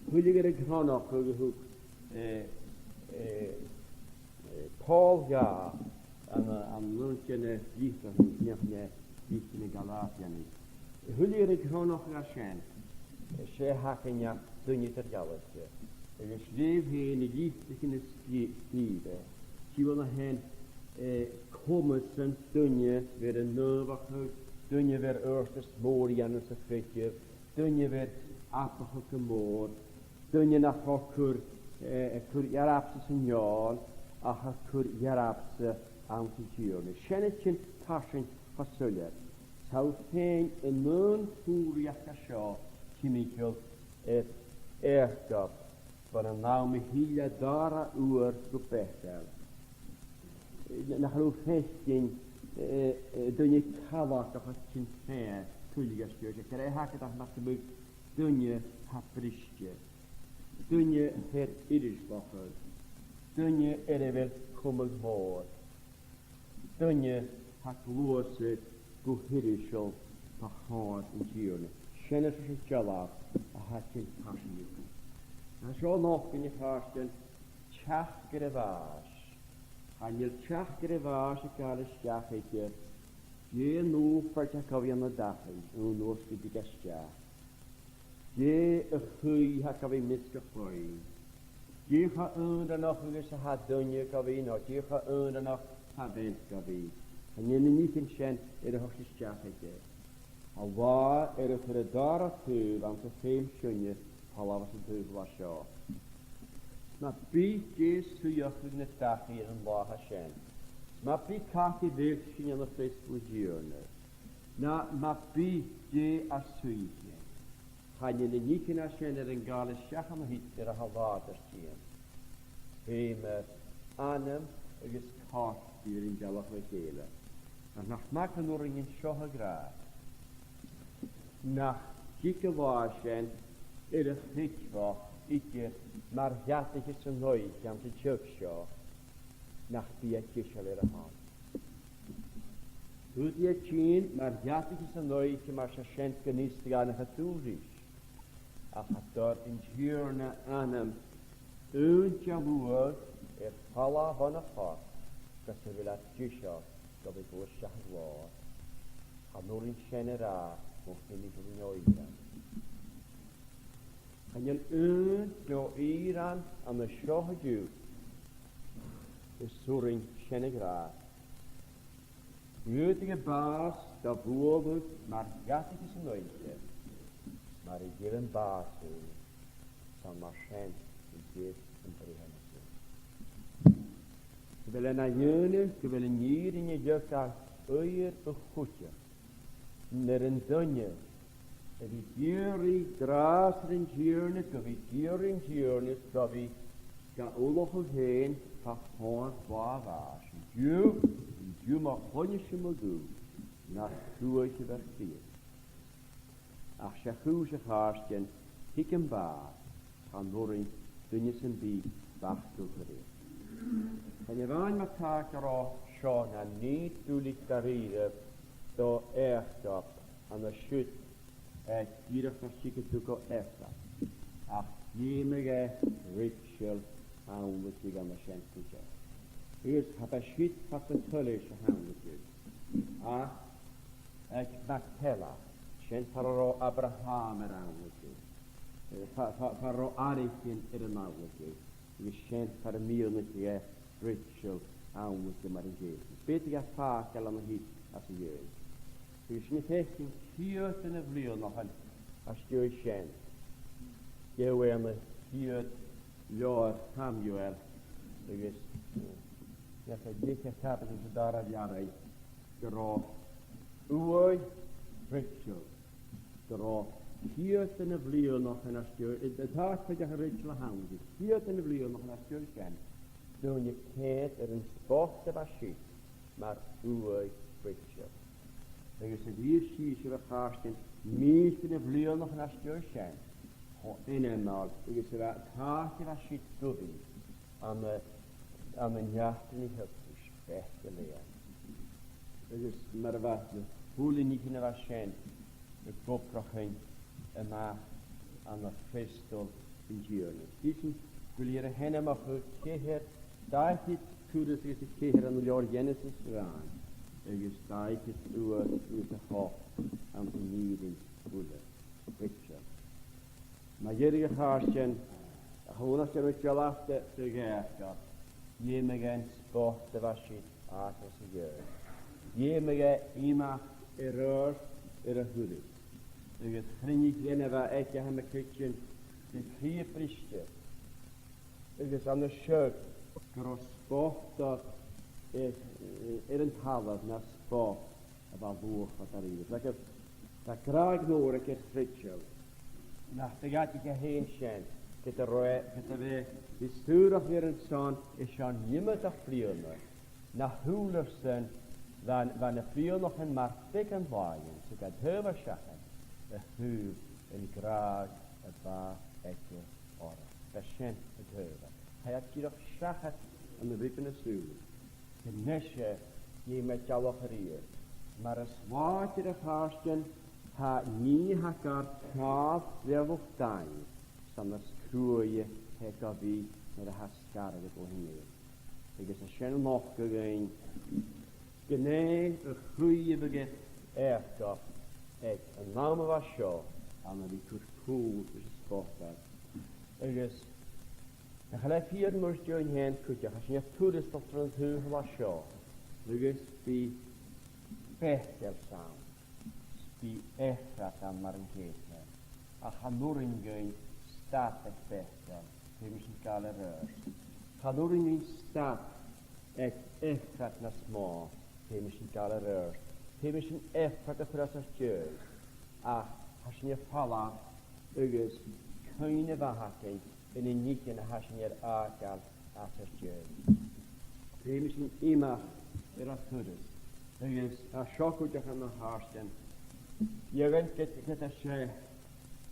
Speaker 1: Thuilige a ghránach go húg Paul ga an lunchene víta neachne víta Galatiani. Thuilige a ghránach a sin. Sé hacanneach dunne ar jalasge. Agus réimh hé na díta in spíide. Tíbhil na hen cumas an dunne ver an nóbhacha, dunne ver örstas mór anna sa fritir, dunne ver apacha go mór, dunne nach chur jarabsa sa njál, a chur jarabsa an sa djúrni. Senne sin tasin chasulir. Tá féin an nún fúriach a seo, Michael Ergab van een naam hila dara uur gepechtel. Nach loof hesting dunje kawak of het sin fair tulliga sturt. Ik krijg hakken dat met de dunje hapristje. Dunje het irisbacher. Dunje erevel kummel hoor. Dunje hak loose go hirischel pachar in gierne. Shennis is jalaf a hatin passion. Na seo noch in je farsten chach grevas. Han je chach grevas a gale stachetje. Je no fart a kavi na dachen, o no ski digastja. Je a hui ha kavi miska foi. Je ha under noch gus ha dunje kavi no, je ha under noch ha bent kavi. Han je niet in shen in hoogste stachetje. A bhá a chur a dara túr an sa féim siúne palavas an túr bhá seo. Na bí dés túiachú na dachaí an bhátha sin. Ma bí cachi bhéil sin an a fésbú dúrne. Na ma bí dé a súige. Chaine na nícin a sin ar an gála seachan a hít ar a halvátar sían. Féime anam agus cáchtúr in galach le chéile. Nach mac an úr in seo a grád. Nach dikke waarschen in het ritwa ikke maar jattige zijn nooit aan de churchshaw nach die kishaler han. Doet je chin maar jattige zijn nooit maar schent genist gaan het toerisch. Ach het daar in jurne anem jawoord pala van het hart dat ze wil het kishaw dat ik was shahwa. Gaan nur in shenera of niet in Iran. En je no Iran aan de shohju is soering shenegra. Jutige baas dat woord maar gatig is nooitje. Maar ik geef een baas van marchen in een prehensie. Ze willen naar jeunen, ze willen hier in je jukka uier een goedje. Ner een dunje. En die dierie draas in djurnes, go wie dier in djurnes, go wie ga oorlog heen, ha hoort waas. Ju mag honjesje maar doen, nach toertje verkeerd. Ach, ze goeze haarstjen, hik en baas, gaan door in dunjes en biet, wacht toegereed. En je waan met taak erop, schoon en niet toelicht carrière, door Ergab aan de schut Dyrach na siga dugo efra. Ach dîmige Rachel hawn with you on the shanty. Here's have a sheet for the tullish hawn with you. Bactella, shen faro Abraham around with you. Faro Arikin in with you. You shen for a meal with you, Rachel hawn with the Marinjay. Betty a far on the heat as a year. You should take him here in a real nothing as you shen. You were my here, Lord Samuel. Because yes, I did a capital to Dara Yari. The raw Uoy Rachel. The raw here in a real nothing as you. It's a talk for your Rachel Hound. Here in a real nothing as you shen. Doing your can't in spot of a sheet. Maar Uoy Rachel. Because if you should have passed in me in a real nothing as you shen. In en al, ik is er taakje was shit dubbing aan mijn jachten niet heb gespecht leer. Ik is maar wat de voelen niet in was zijn, de koprachen en maar aan de festel in journey. Diesen wil je hen maar voor keer daar dit kudos is het keer aan de jaar Genesis aan. Ik is daar dit uur de hof aan de meeting voelen. Picture. Maar jullie gasten, gewoon als je met je lachte te geven, je me geen sport te wassen, als je jeugd. Je me geen iemand error goede. Dus het ging niet waar ik je hem kitchen, de vier priester. Dus aan de shirt, gros sport dat een halve naar sport, wat boer wat er is. Dat krijg nog een keer fritsje. Nach de gaat ik heen zijn, dat er de stuur weer een zon is aan niemand te vliegen. Nach huwelijk zijn, wanneer de vliegen nog een maar dikken waaien, zo gaat heel zeggen, de huw en graag het waar etje orde. Dat zijn het heuvel. Hij had je toch zeggen aan de wippen en stuur. De nesje je met jou logerier, maar een zwaartje de haarsten. Ha nie hakar kaaf levelstein, staan skroeien hekavi met de haskare de bohemier. Ik is een schön nog gegaan. Genee een goede beget erfkap. Ik een naam was Shaor, aan die kurkoel dus sportbad. Ik is een gelijk hier moest je in hand kutje. Als je toerist op het heuvel was Shaor. Ik is die pechtelsaam. Die effrat aan Marengete. Ach, Hanuringen staat het beste. Die misschien kale reurs. Hanuringen staat het effrat na sma. Die misschien kale reurs. Die misschien effrat de frasastje. Ach, als je vallen, is keine wahaken. En in niet in als je aakal asastje. Die misschien immer er afhuddes. Dus als schokkeltje gaan naar haarsten. Je weet dat je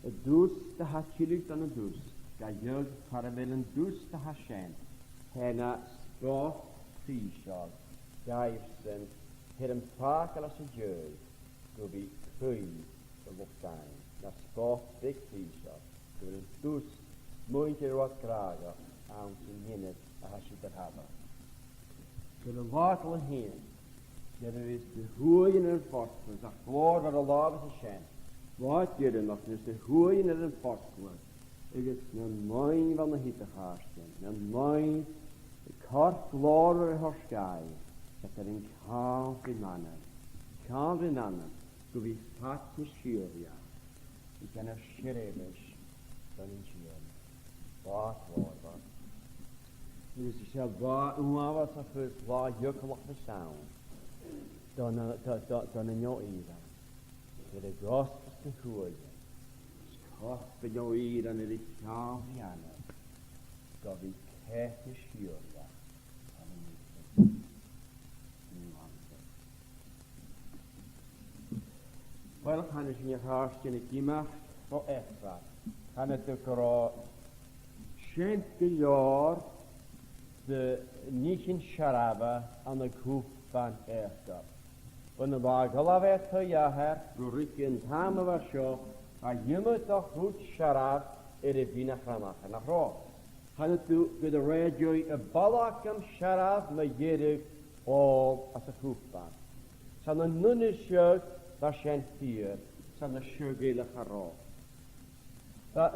Speaker 1: het doos te haschiligt dan het doos. Dat je karamellen doos te haschen. Hena sport fischal. Geirsen. Hem vakel als een jeugd. Door die kuil te lopen. Dat sport dik fischal. Door een doos moeite wat kragen. Aan zijn hinnet als je het hebben. Door een wakelen heen. Dat er is de goeie en een vorstelen. Dat voor wat de laag is schijn. Wat je er nog is de goeie en een vorstelen. Het is een mooi van de hittegaarsten. Een mooi kort lager horskaai. Dat er een kaal benannen. Kaal benannen. Zo wie vat te schuurja. Ik kan er schreeuwers van een schuur. Wat wat. Dus ik zeg wat was er voor wat jukkelig verstaan. Dan een jou ira. Dat de gospel te gooien. Gospel jou ira en de kavianen. Dat ik krijg de schuurja. Wel, gaan we je hartje niet gemaakt voor extra. Gaan het ook al schenke jaar de niet in Sharaba aan de groep van extra. Wanneer we geloof het ja her, door ik in het hamen was zo, a jymmet a goed siarad vina chramach nach ro. Hanna tu gyda radio y balach am siarad ma gyrig all as a hwfban. San a nunne siog da sien hir, san a siogilach a ro. Da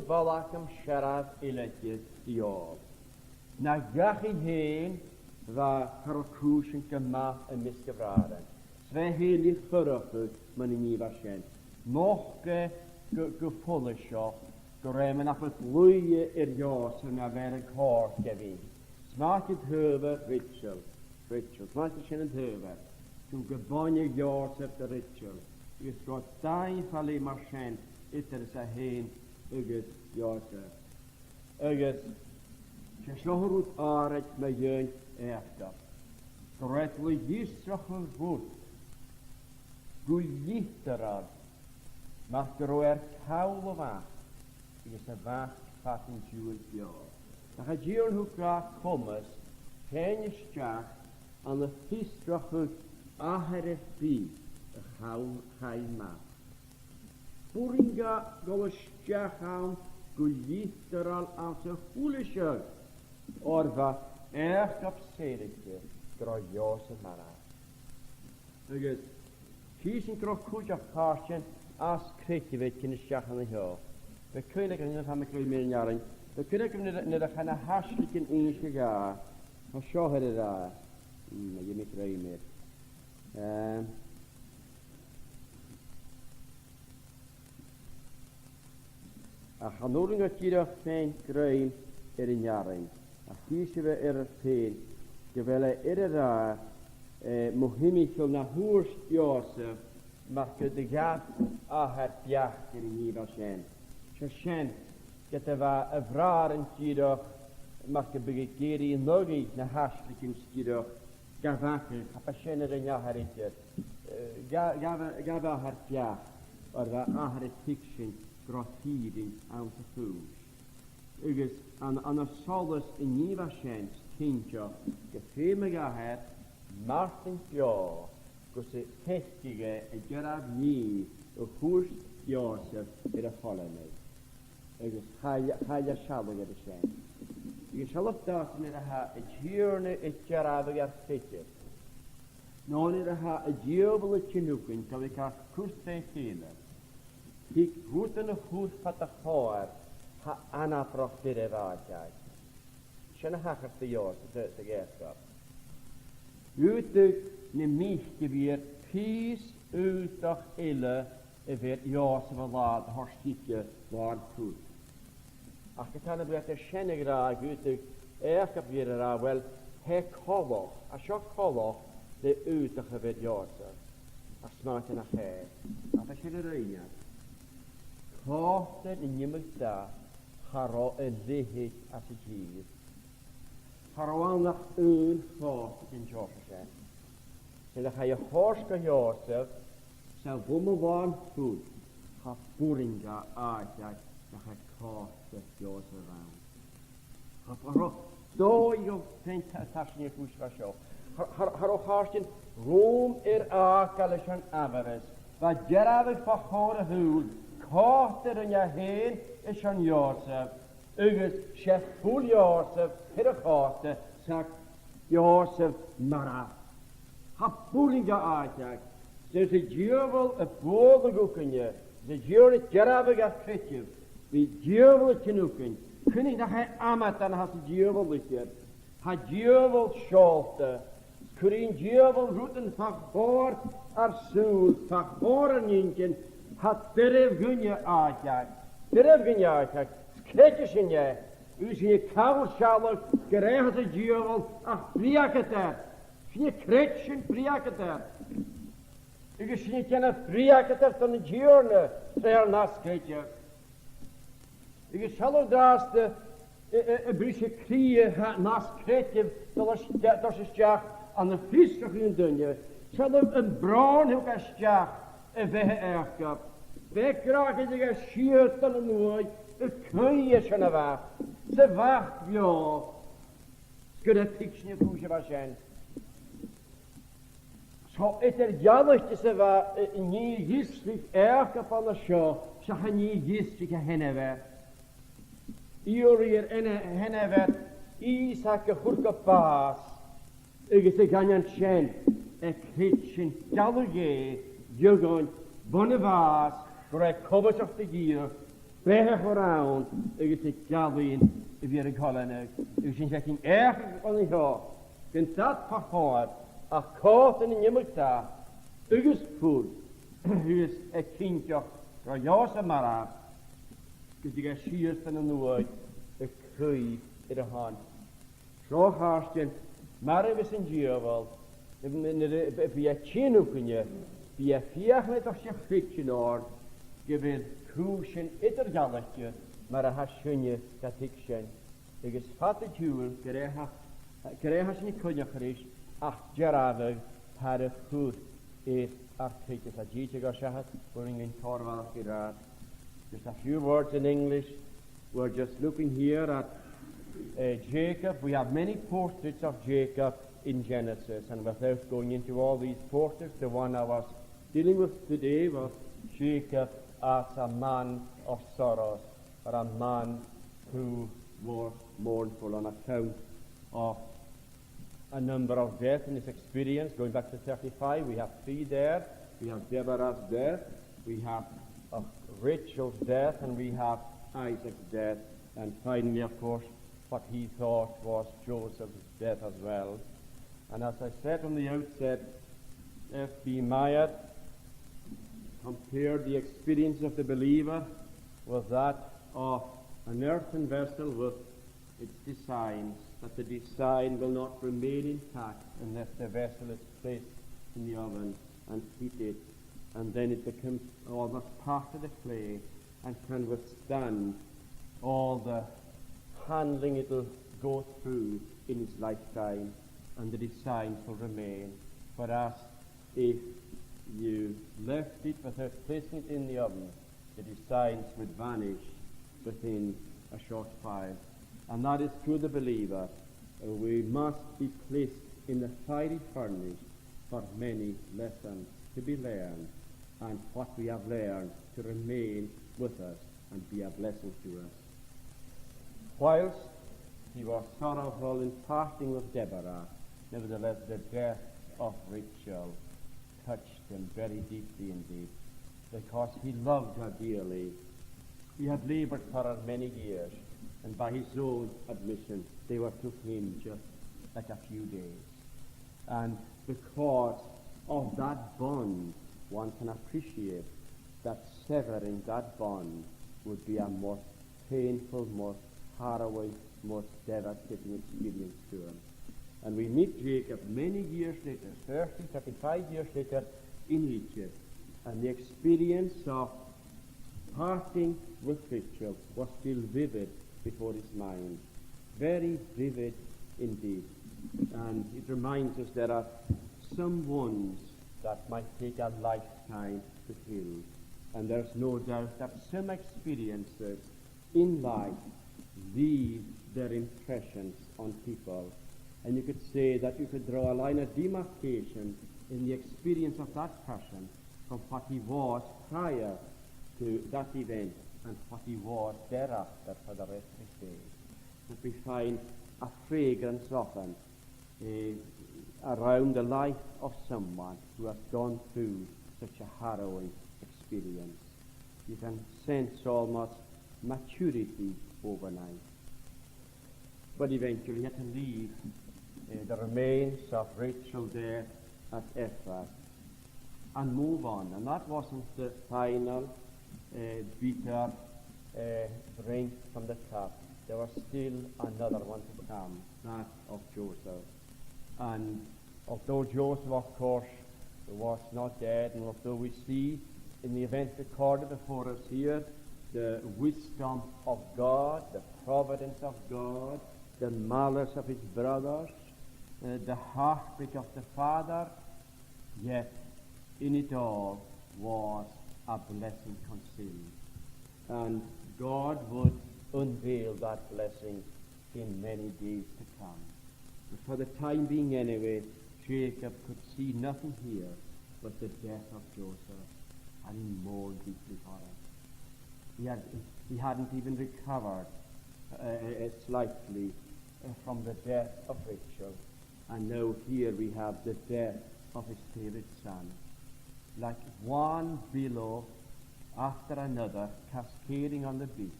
Speaker 1: balach am siarad ilegyd diob. Na gachi hyn dda carocrwys yn gymaf y misgyfraden. Sve helig ffyrwch man i ni fasien. Mochge gyffwlysio, gyremen af het lwye jos yn a fer yn cor gefi. Smaak het hyfer Rachel, smaak het sien het hyfer. Toen gebonje jos op de Rachel. Ys god dau ffali marsien, ytter sa hyn ygys Josef. Ygys, Siesiohrwyd aret mae yw'n echtaf. Gwred wy ysrach yn fwyd. Gwylytterad. Mae'r groer cawl o fach. Ys y fach pat yn diwyd bio. Nach a diwyn hw gra comas. Pen ysdiach. An y ffisrach hw aher eich bi. Y chawl chai ma. Bwringa gol ysdiach am. Gwylytteral as y hwlysig. Orfa echt op serigje, gro Josef mara. Ygys, kys yn gro cwj af cartien as creti fe cyn ysdiach yn y hio. Fe cwynig yn ydych am y greu mewn iarin. Fe cwynig yn ydych yn y haslig yn unig y ga. O sioher y da. Mae ym i greu mewn. A chanwring o gyrach fe'n greu yn iarin. A chysio fe yr pen, gyfele yr mohimichol na hwrs Josef, mae'r gydagat a her biach yr ni fel sien. So sien, gyda fa y frar yn gydoch, mae'r gybyg geri yn nogi na haslig yn gydoch, gafachych, a pa sien yr yn iaher eithir. Gafa her biach, o'r fa aher y ticsyn, grothidyn am y ffws. Ygys, an y solus yn ni fa siens, tynjo, gyffim y gaher, Martin Bio, gos y testige y gyraf ni y hwrs Josef i'r cholenau. Ygys, chaya sialwg ar y siens. Ygys, sialwg das yn yr ha y diwrna y gyraf ag ar ffetir. Non yr ha y diwbl y cynwgyn, cael ei cael cwrthau ffeile. Hig hwt yn y hwt pat y chwaer, ha anafroch dyr e fagau. Sian y hachar dy Josef dy gesgaf. Ywtig ni mich gyfyr pys ywtach ille y fyr Josef y lad horstigio war cwt. Ac y tan y bwyd y sienig rhaid ywtig eich gyfyr yr a, wel, he coloch, a sio coloch dy ywtach y fyr Josef. A smat yn a che. A fa sy'n yr einiad. Cochten yn ymwyd da, haro y ddihig as y gyd. Haro anach yn ffos yn Josef. Sy'n ddech y hors go Josef, sy'n fwm o fan hwyd, ha bwringa adag ddech y cocht Josef an. Ha haro doi o pent a tasyn i'r gwsfa sio. Haro harsyn rwm i'r agal ys yn afares. Fa geraf y ffachor y hwyd, cochter yn ia hen ys yn Josef. Ygys, sef fwl Josef, hyr y cochter, sag Josef mara. Ha bwlinga adag. Sy'n sy'n diwfol y bwyd yn gwcynio. Sy'n diwfol y geraf ag affetio. Fi diwfol y cynwgyn. Cynnig na chai amat an has y diwfol lythyr. Ha diwfol siolte. Cwrin diwfol rwtyn ffachor ar sŵl. Ffachor ar nincyn. Ha dyref gynio adag. Dyref gynio adag. Skretjes in je. U zie je kabel schallig. Geregeld het diwfol. Ach, briak het er. Zie je kretschen, briak het er. Ik zie je kennen briak het er van de diwrne. Twee na skreetje. Ik zal er draaste. Een brisje krieën na skreetje. Dat is ja aan de visser in dunje. Zal er een bruin heel kastjaag. En wehe erfkap. Wij kraken zich schiertel en nooit. Het kun je zo'n wacht. Ze wacht, ja. Skudde tiksen je koesje was zijn. So galach is ní ghisrich upon the show, Shaha ní ghisrich a heneve. Iurir heneve, Isaac a hurka bas, agus ganyan shen, kitchen galage, jugon, bonavas, for a covers of the gear, beher around, agus galin, if you're a colonel, if you're checking on the hill, can that perform a court in the Yamata, agus food, who is a king of Rayosamara, because you get shears and the word, a cree in a hand. So harstin, Marivis and Geoval, if we a chin open you, be a fiachlet of your fiction or give it crucian iter galactia, Marahashunya, Katikshan, because Father Jewel, Gerehas in Kunyakarish, Ach Jarava, had a food, it articles a Jichagashahat, running in Torval Firat. Just a few words in English. We're just looking here at Jacob. We have many portraits of Jacob in Genesis, and without going into all these portraits, the one I was dealing with today was Jacob as a man of sorrows, or a man who was mournful on account of a number of deaths in his experience. Going back to 35, we have 3 there. We have Deborah's death, we have Rachel's death, and we have Isaac's death, and finally, of course, what he thought was Joseph's death as well. And as I said on the outset, F.B. Myatt compared the experience of the believer with that of an earthen vessel with its designs, that the design will not remain intact unless the vessel is placed in the oven and heated, and then it becomes almost part of the clay and can withstand all the handling it will go through in its lifetime, and the designs will remain. Whereas if you left it without placing it in the oven, the designs would vanish within a short while. And that is true of the believer. We must be placed in the fiery furnace for many lessons to be learned, and what we have learned to remain with us and be a blessing to us. Whilst he was sorrowful in parting with Deborah, nevertheless the death of Rachel touched him very deeply indeed, because he loved her dearly. He had labored for her many years, and by his own admission, they were to him just like a few days. And because of that bond, one can appreciate that severing that bond would be a most painful, most harrowing, most devastating experience to him. And we meet Jacob many years later, 30, 35 years later, in Egypt, and the experience of parting with Rachel was still vivid before his mind, very vivid indeed. And it reminds us there are some wounds that might take a lifetime to heal, and there's no doubt that some experiences in life leave their impressions on people. And you could say that you could draw a line of demarcation in the experience of that person from what he was prior to that event and what he was thereafter for the rest of his days. That we find a fragrance often around the life of someone who has gone through such a harrowing experience. You can sense almost maturity overnight. But eventually he had to leave the remains of Rachel there at Ephrath and move on. And that wasn't the final bitter drink from the cup. There was still another one to come, that of Joseph. And although Joseph, of course, was not dead, and although we see in the event recorded before us here the wisdom of God, the providence of God, the malice of his brothers, the heartbreak of the father, yet in it all was a blessing concealed. And God would unveil that blessing in many days to come. But for the time being anyway,
Speaker 2: Jacob could see nothing here but the death of Joseph, and he mourned deeply for it. He hadn't even recovered slightly from the death of Rachel, and now here we have the death of his favorite son. Like one billow after another cascading on the beach,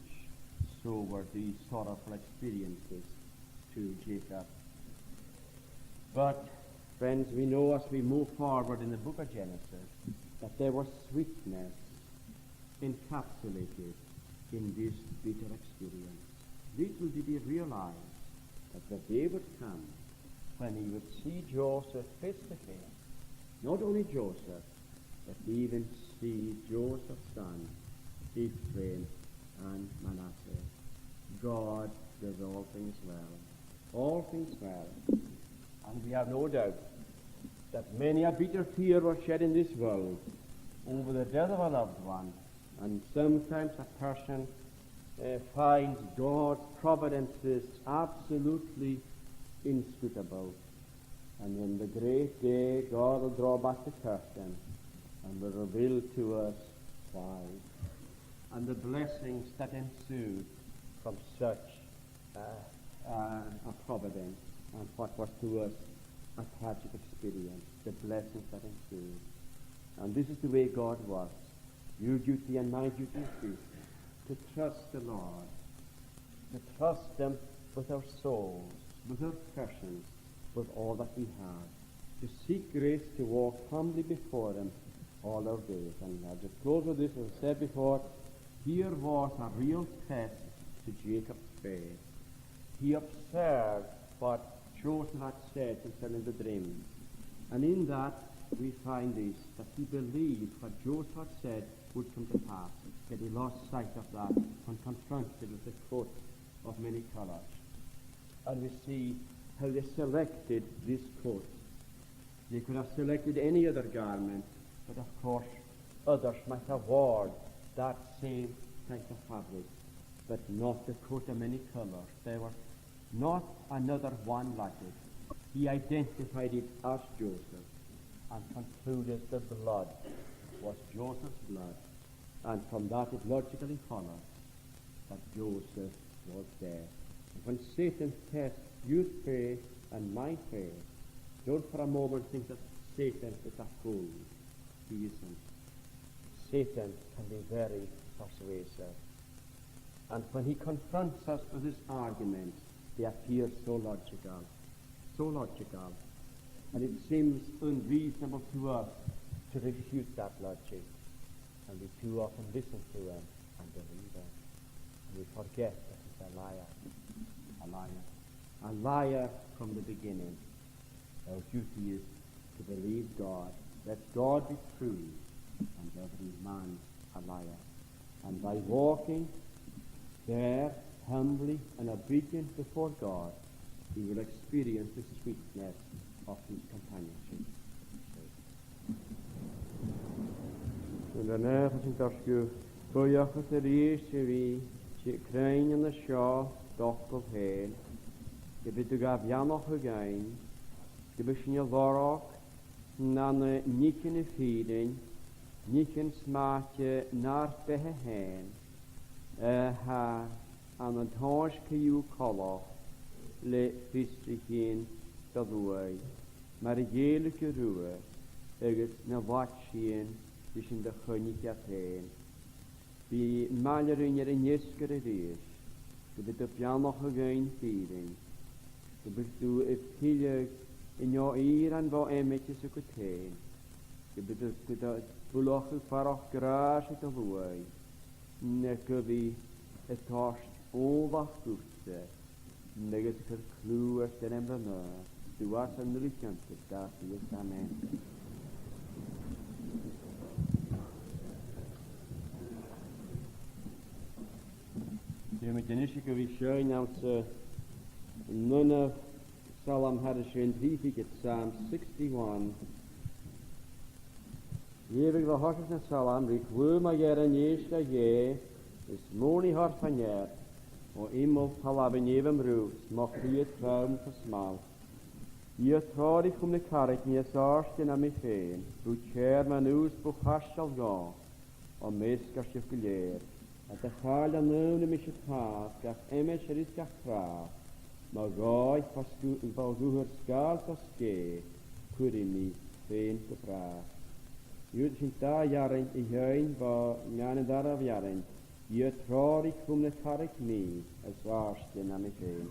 Speaker 2: so were these sorrowful experiences to Jacob. But, friends, we know as we move forward in the book of Genesis that there was sweetness encapsulated in this bitter experience. Little did he realize that the day would come when he would see Joseph face to face. Not only Joseph, but even see Joseph's son, Ephraim and Manasseh. God does all things well. All things well. And we have no doubt that many a bitter tear was shed in this world over the death of a loved one. And sometimes a person finds God's providences absolutely inscrutable. And in the great day, God will draw back the curtain and will reveal to us why. And the blessings that ensue from such a providence, and what was to us a tragic experience, the blessings that ensued. And this is the way God works. Your duty and my duty is to trust the Lord, to trust Him with our souls, with our persons, with all that we have, to seek grace to walk humbly before Him all our days. And I'll just close with this, as I said before, here was a real test to Jacob's faith. He observed what Joseph had said concerning the dream. And in that we find this, that he believed what Joseph had said would come to pass. Yet he lost sight of that when confronted with the coat of many colors. And we see how they selected this coat. They could have selected any other garment, but of course others might have worn that same type of fabric, but not the coat of many colors. There was not another one like it. He identified it as Joseph and concluded the blood was Joseph's blood. And from that it logically follows that Joseph was dead. And when Satan tests your faith and my faith, don't for a moment think that Satan is a fool. He isn't. Satan can be very persuasive. And when he confronts us with his arguments, they appear so logical. And it seems unreasonable to us to refute that logic. And we too often listen to him and believe him. And we forget that he's a liar. A liar from the beginning. Our duty is to believe God. Let God be true and every man a liar. And by walking there humbly and obedient before God, he will experience the sweetness of his companionship. In the name of the Goyach of the Rieshevi, Crain and the Shaw, Dock of Hail, give it to Gavianoch again, give it in your Vorok, Nana Nikin a feeding, Nikin smaatje naar behe heen, ha an an thos you color, le fistrichin gadwai, maar jele kerue, eget na watchien, in de chonig at heen. Bi malerin er in jeskere reis, de bit op janoch again feeding, de bit du if hilig in your ear and vo emetjes a good heen, de bit de buloch farach graas at a luai, ne kubi et tost ovach gutse, neget a clue as den emblema, du was an nulicante, das is amen. Met de nisje wie schön als none Psalm had a schön briefig at Psalm 61. Jewig de horses na Psalm rik wuma jaren jesta je is moni hart van jer o immel halab in jevem roos mocht die het ruim versmaal. Ie trádi chum na carrick ní sárstin am I féin, bú chair man ús bú chastal gá, o mesgar sif gyléir. A da chael an nŵn y mis y tas, gach emes yr is gach tra, ma gai fal gwhwyr sgal fas ge, cwrin ni féin gyfra. Ywyd sy'n da iaren I hyn ba mian yn daraf iaren, ie trádi chum na carrick ní, a sárstin am I féin.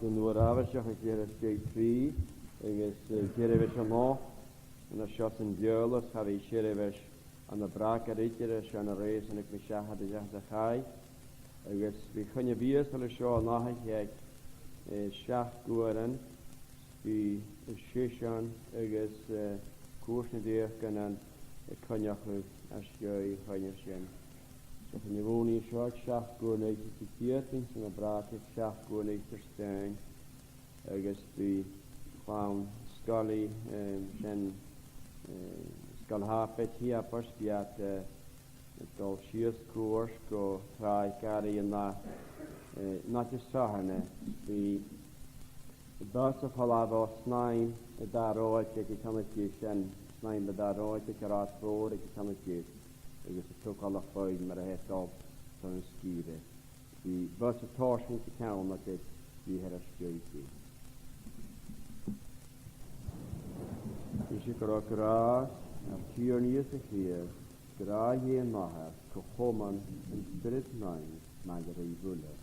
Speaker 1: den nuair ábhairteach a ggéir SG3 agus géireibh an lá na seos an bheolas ha bhí séireibh an na braca ríteire se an a rééis an ag mi seachad a chai agus bhí chunne bíos le seo an láthaigh seach guaran bhí séisian agus cuasna díoch gan an conneachu as go chuine sin. So van je woning short shaft going uit de kierting van de braak shaft going uit de steun. Ergens die kwam scully en skalhapet hier pas biat het al shiers koers go try carry en not just sahne die bus of halava snain daar ooit ik kan het je en snain daar ooit ik raad voor ik kan het je. Agus a tuk alla fáid mar a het op
Speaker 2: yn sgire. Vi bus y torsyn til kaun at det vi her er stjøyti. Vi sikker og gras, er tyrnies og klier, gra je mahas, kohoman en spirit nine, magre i buller.